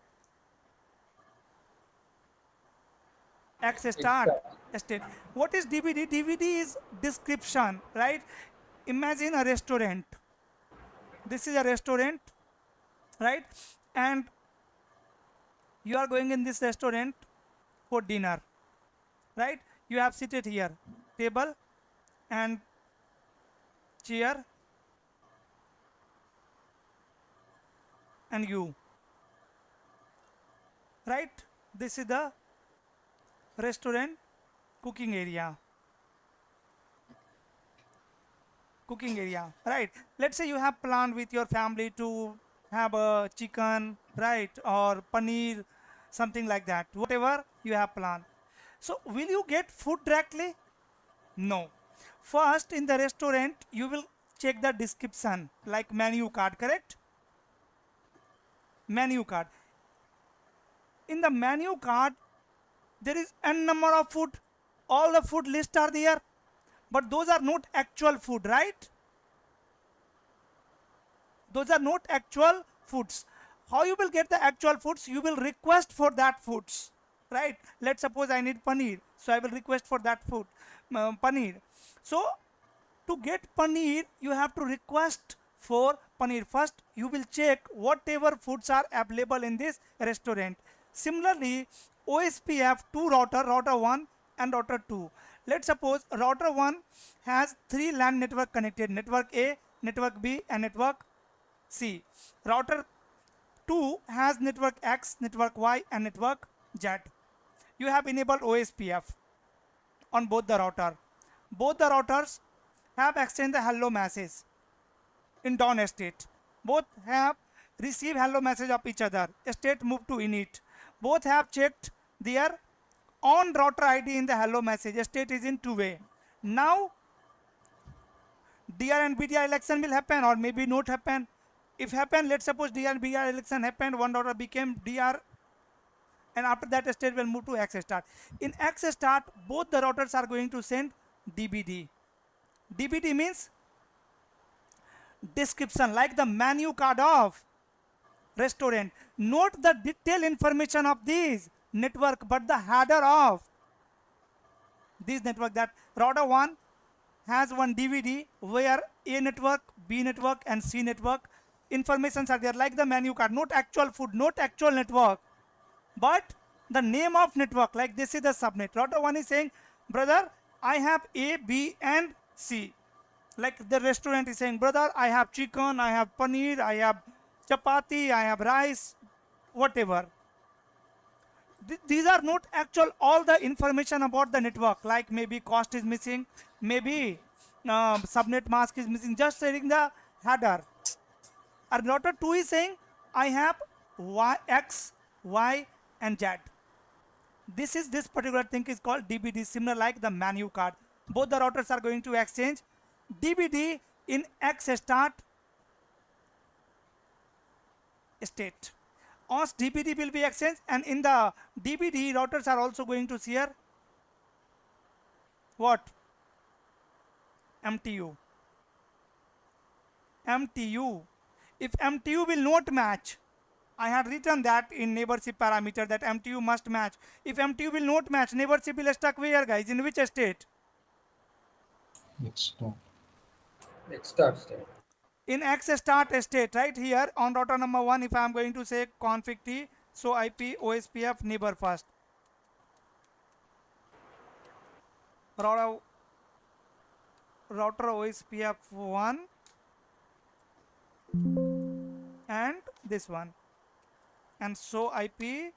X start state. What is DVD? DVD is description, right? Imagine a restaurant. This is a restaurant, right? And you are going in this restaurant for dinner, right? You have seated here, table and chair and you, right? This is the restaurant cooking area. Cooking area, right? Let's say you have planned with your family to have a chicken, right? Or paneer, something like that. Whatever you have planned. So will you get food directly? No. First in the restaurant you will check the description like menu card, correct? Menu card. In the menu card there is n number of food. All the food lists are there. But those are not actual food, right? Those are not actual foods. How you will get the actual foods? You will request for that foods, right? Let's suppose I need paneer, so I will request for that food, paneer. So to get paneer, you have to request for paneer. First, you will check whatever foods are available in this restaurant. Similarly, OSPF 2 router 1 and router 2. Let's suppose router 1 has 3 LAN network connected, network A, network B and network C. Router 2 has network X, network Y and network Z. You have enabled OSPF on both the router. Both the routers have exchanged the hello message in down state. Both have received hello message of each other. State moved to init. Both have checked their on router ID in the hello message. State is in two-way. Now DR and BDR election will happen or maybe not happen. If happen, let's suppose DR and BDR election happened, one router became DR and after that state will move to X start. In X start, both the routers are going to send DBD. DBD means description, like the menu card of restaurant. Not the detailed information of this network, but the header of this network. That router 1 has one DVD where A network, B network and C network informations are there, like the menu card. Not actual food, not actual network, but the name of network, like this is the subnet. Router 1 is saying, brother, I have A, B and C. Like the restaurant is saying, brother, I have chicken, I have paneer, I have chapati, I have rice, whatever. These are not actual all the information about the network, like maybe cost is missing, maybe subnet mask is missing, just saying the header. And router 2 is saying, I have Y, X, Y and Z. This particular thing is called DBD, similar like the menu card. Both the routers are going to exchange DBD in X start state. OS DBD will be exchanged, and in the DBD routers are also going to share what? MTU. MTU. If MTU will not match, I had written that in neighborship parameter that MTU must match. If MTU will not match, neighborship will stuck where, guys? In which state? Next stop. Next start state. In X start state, right here on router number 1, if I am going to say config T, so IP OSPF neighbor first. Router OSPF 1 and this one. And so IP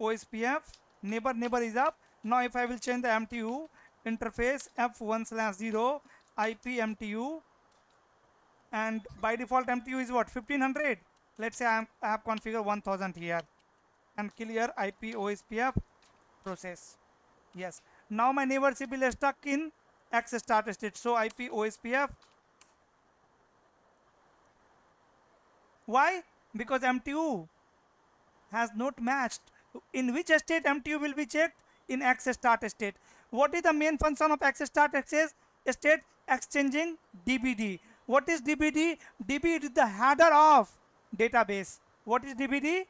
OSPF neighbor is up. Now if I will change the MTU interface F1/0 IP MTU, and by default MTU is what? 1500. Let's say I have configured 1000 here and clear IP OSPF process. Yes. Now my neighborship will stuck in X start state. So IP OSPF. Why? Because MTU has not matched. In which state MTU will be checked? In X start state. What is the main function of X start state? Exchanging DBD. What is DBD? DBD is the header of database. What is DBD?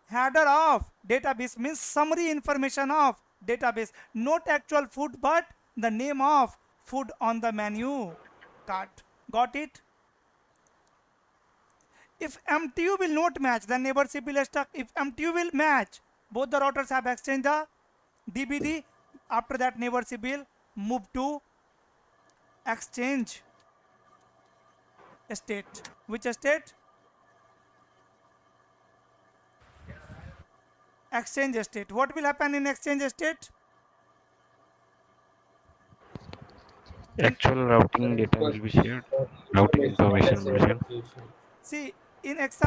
Header of database means summary information of database. Not actual food, but the name of food on the menu card. Got it? If MTU will not match, then neighborship will stuck. If MTU will match, both the routers have exchanged the DBD. After that, neighborship will move to exchange state. Which state? Exchange state. What will happen in exchange state? Actual routing data will be shared. Routing information will be shared. See, in X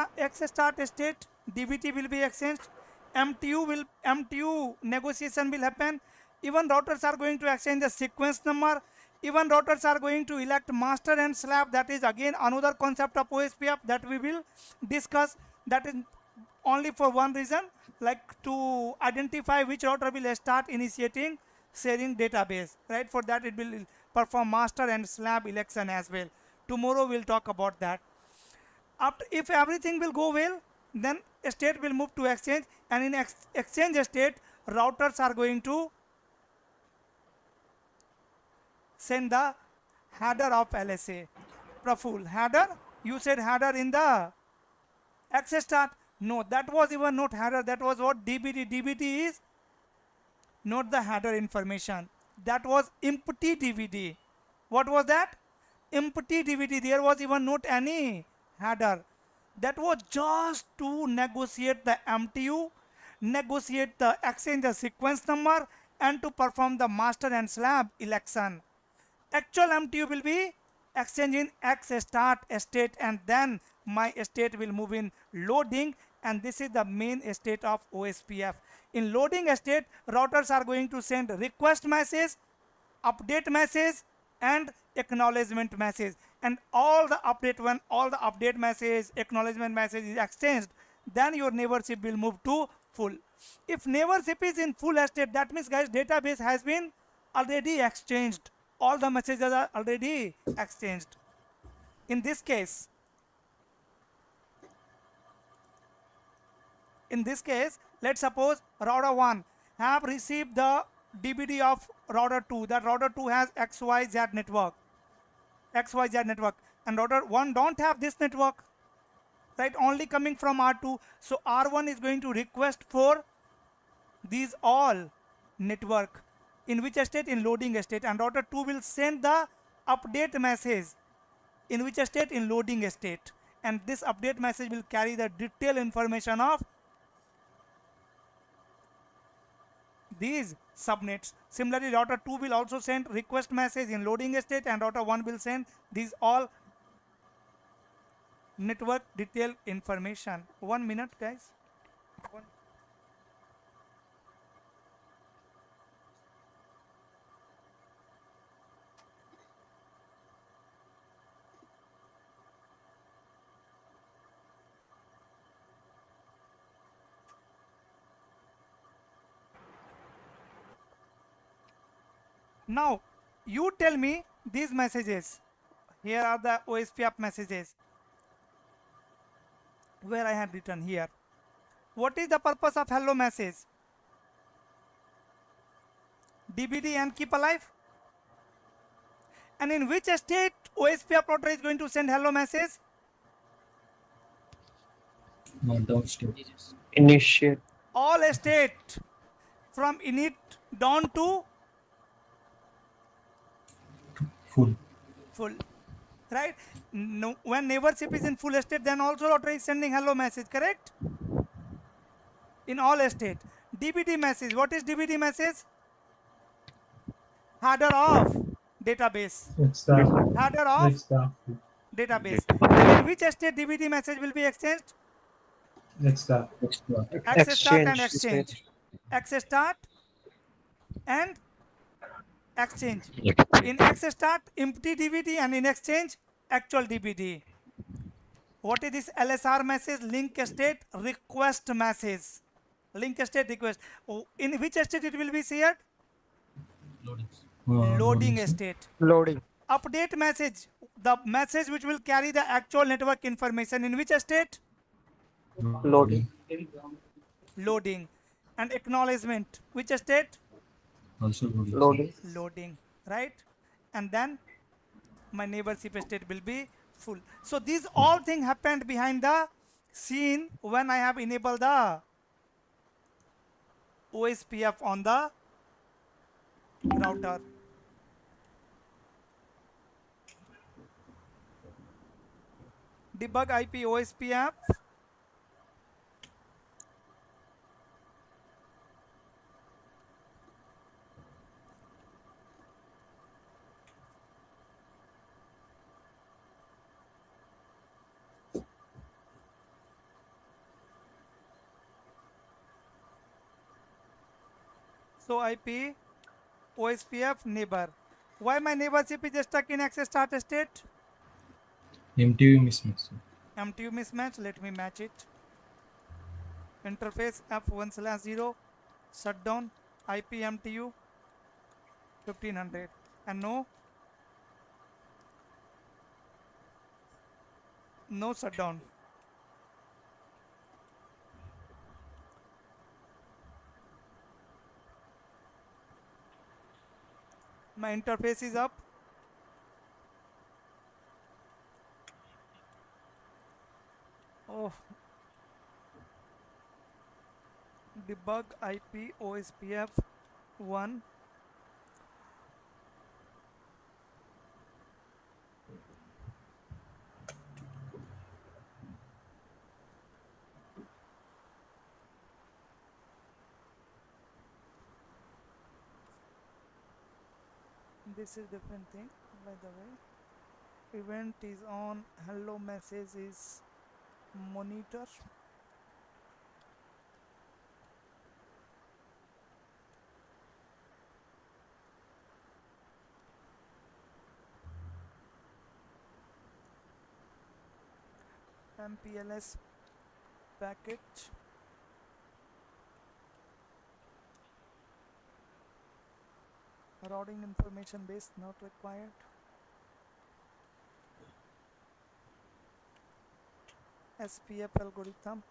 start state, DBT will be exchanged. MTU negotiation will happen. Even routers are going to exchange the sequence number. Even routers are going to elect master and slab. That is again another concept of OSPF that we will discuss. That is only for one reason, like to identify which router will start initiating sharing database. Right? For that it will perform master and slab election as well. Tomorrow we'll talk about that. After, if everything will go well, then state will move to exchange, and in exchange state, routers are going to send the header of LSA. Praphul, header? You said header in the X start. No, that was even not header. That was what DBD. DBD is Note the header information. That was empty DVD. What was that? Empty DVD. There was even not any header. That was just to negotiate the MTU, negotiate the exchange the sequence number, and to perform the master and slave election. Actual MTU will be exchange in X start state, and then my state will move in loading, and this is the main state of OSPF. In loading state, routers are going to send request message, update message, and acknowledgement message, and all the update message, acknowledgement message is exchanged, then your neighborship will move to full. If neighborship is in full state, that means guys database has been already exchanged, all the messages are already exchanged. In this case, let's suppose router 1 have received the DBD of router 2, that router 2 has XYZ network, and router 1 don't have this network, right, only coming from R2. So R1 is going to request for these all network, in which state? In loading state, and router 2 will send the update message, in which state? In loading state, and this update message will carry the detailed information of these subnets. Similarly, router 2 will also send request message in loading state, and router 1 will send these all network detailed information. 1 minute guys. Now you tell me these messages. Here are the OSPF messages where I had written here. What is the purpose of hello message? DBD and keep alive. And in which state OSPF router is going to send hello message? Downstairs. Initiate. All state from init down to full, right? No, when neighborship is in full state, then also router is sending hello message, correct? In all state. DBD message, what is DBD message? Header of database. Header of database. And in which state DBD message will be exchanged? X start and exchange. X start and exchange. In X start, empty DBD, and in exchange, actual DBD. What is this LSR message? Link state request message. Link state request. In which state it will be shared? Loading state. Loading. Update message, the message which will carry the actual network information, in which state? Loading. Loading. And acknowledgement, which state? Also Loading. Loading, right? And then my neighborship state will be full. So these all things happened behind the scene when I have enabled the OSPF on the router. Debug IP OSPF. So IP OSPF neighbor. Why my neighborship is stuck in access start state? MTU mismatch. MTU mismatch. Let me match it. Interface F1/0 shutdown IP MTU 1500, and no shutdown. My interface is up. Oh, debug IP OSPF 1. This is different thing, by the way. Event is on, hello message is monitor. MPLS package. Routing information base not required. SPF algorithm.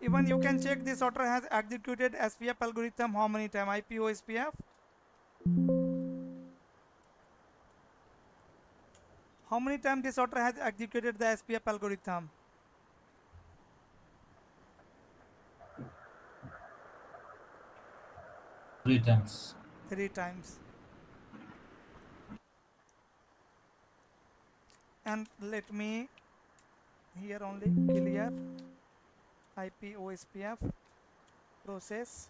Even you can check this router has executed SPF algorithm how many times? IP OSPF. How many times this router has executed the SPF algorithm? 3 times. 3 times. And let me here only clear IP OSPF process.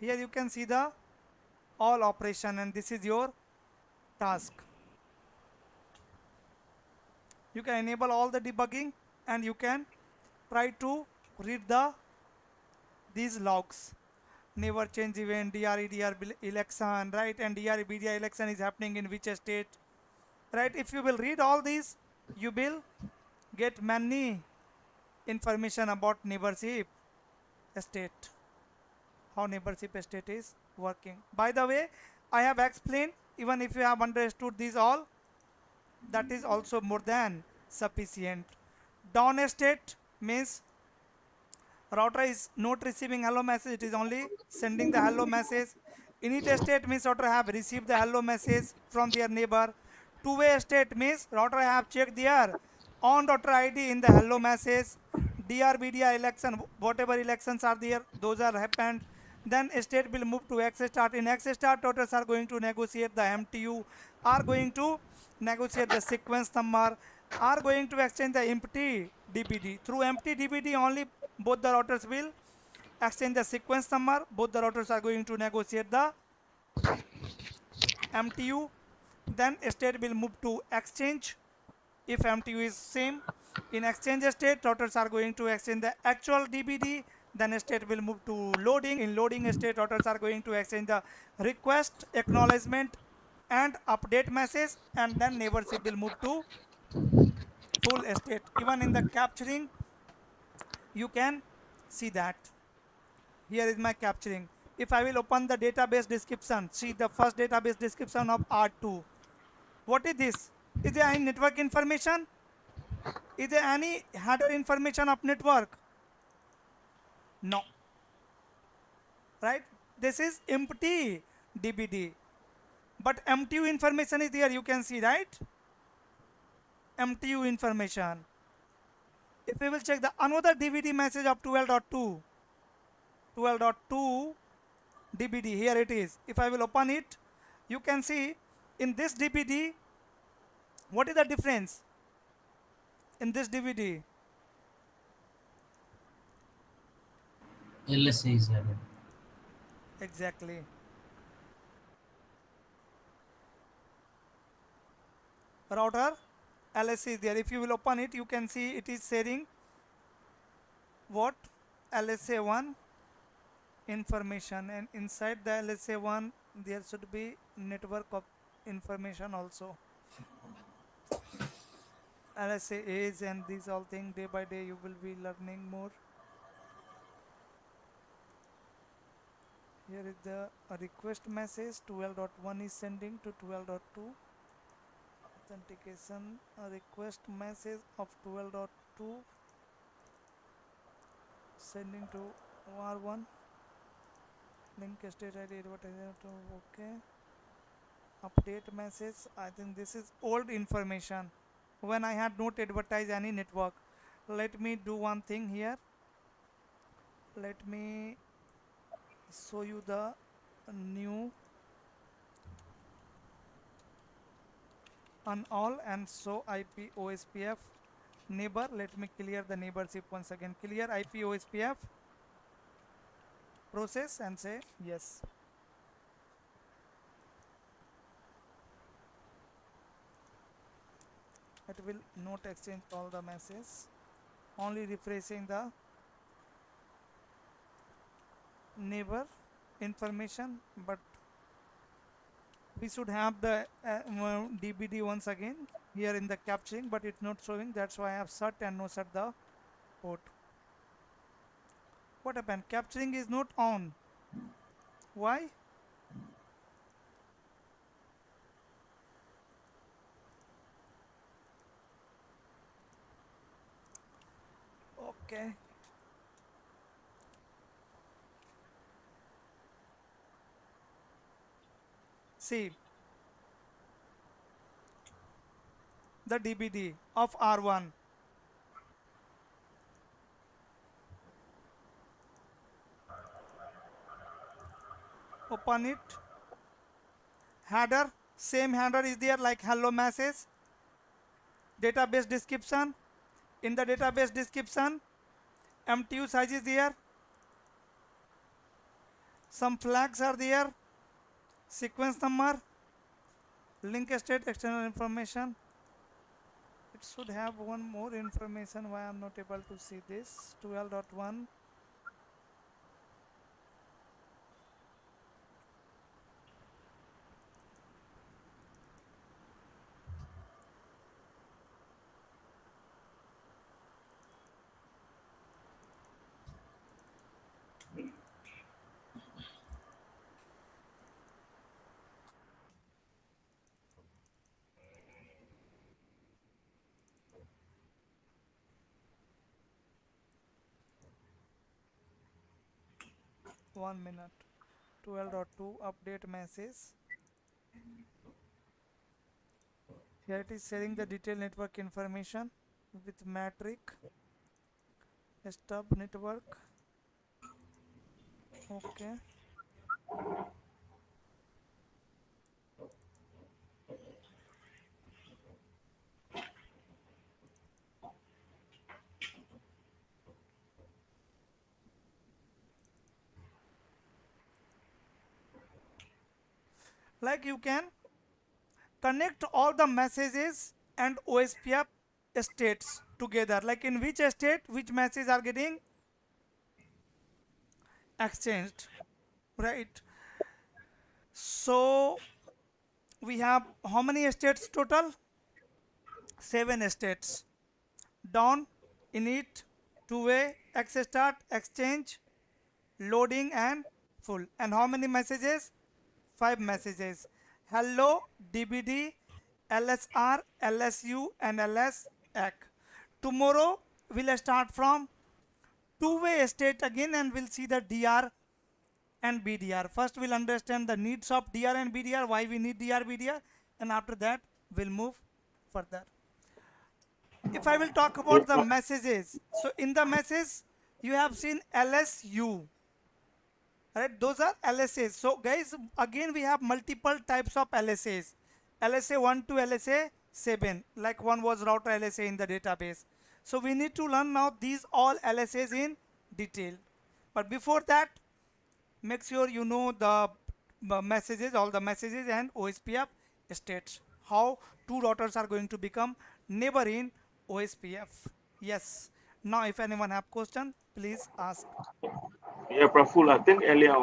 Here you can see the all operation, and this is your task. You can enable all the debugging, and you can try to read these logs. Never change event, DR election, right? And DR BDR election is happening in which state, right? If you will read all these, you will get many information about neighborship state, how neighborship state is working. By the way, I have explained, even if you have understood these all, that is also more than sufficient. Down state means router is not receiving hello message, it is only sending the hello message. Init state means router have received the hello message from their neighbor. Two-way state means router have checked their on router ID in the hello message. DRBDI election, whatever elections are there, those are happened. Then state will move to X start. In X start, routers are going to negotiate the MTU, are going to negotiate the sequence number, are going to exchange the empty DBD. Through empty DBD only both the routers will exchange the sequence number. Both the routers are going to negotiate the MTU. Then state will move to exchange if MTU is same. In exchange state, routers are going to exchange the actual DBD. Then state will move to loading. In loading state, routers are going to exchange the request, acknowledgement, and update message. And then neighborship will move to full state. Even in the capturing, you can see that. Here is my capturing. If I will open the database description, see the first database description of R2. What is this? Is there any network information? Is there any header information of network? No. Right? This is empty DBD. But MTU information is there, you can see, right? MTU information. If we will check the another DVD message of 12.2, 12.2 DBD, here it is. If I will open it, you can see in this DBD, what is the difference? In this DVD, LSA is added. exactly. Router LSA is there. If you will open it, you can see it is sharing what? LSA1 information, and inside the LSA1 there should be network of information also. LSA is, and these all things day by day you will be learning more. Here is the request message 12.1 is sending to 12.2. Authentication request message of 12.2 sending to R1. Link state ID advertiser to okay. Update message. I think this is old information when I had not advertised any network. Let me do one thing here. Let me show you the new on all and show IP OSPF neighbor. Let me clear the neighborship once again. Clear IP OSPF process and say yes. It will not exchange all the messages, only refreshing the neighbor information, but we should have the DBD once again here in the capturing, but it's not showing. That's why I have set and no set the port. What happened? Capturing is not on. Why? Okay. See the DBD of R1. Open it. Header, same header is there like hello message. Database description. In the database description, MTU size is there. Some flags are there. Sequence number. Link state, external information. It should have one more information. Why I'm not able to see this? 12.1. One minute. 12.2 update message. Here it is sharing the detailed network information with metric stub network. Okay. Like you can connect all the messages and OSPF states together, like in which state which messages are getting exchanged, right? So we have how many states total? 7 states. Down, init, two-way, X start, exchange, loading and full. And how many messages? 5 messages. Hello, DBD, LSR, LSU and LSAC. Tomorrow we'll start from two-way state again and we'll see the DR and BDR. First we'll understand the needs of DR and BDR, why we need DR, BDR, and after that we'll move further. If I will talk about the messages, so in the message you have seen LSU, right? Those are LSAs. So guys, again we have multiple types of LSAs. LSA 1 to LSA 7, like one was router LSA in the database. So we need to learn now these all LSAs in detail. But before that, make sure you know the messages, all the messages and OSPF states. How two routers are going to become neighbor in OSPF. Yes. Now if anyone have question, please ask. Yeah, Praful, I think earlier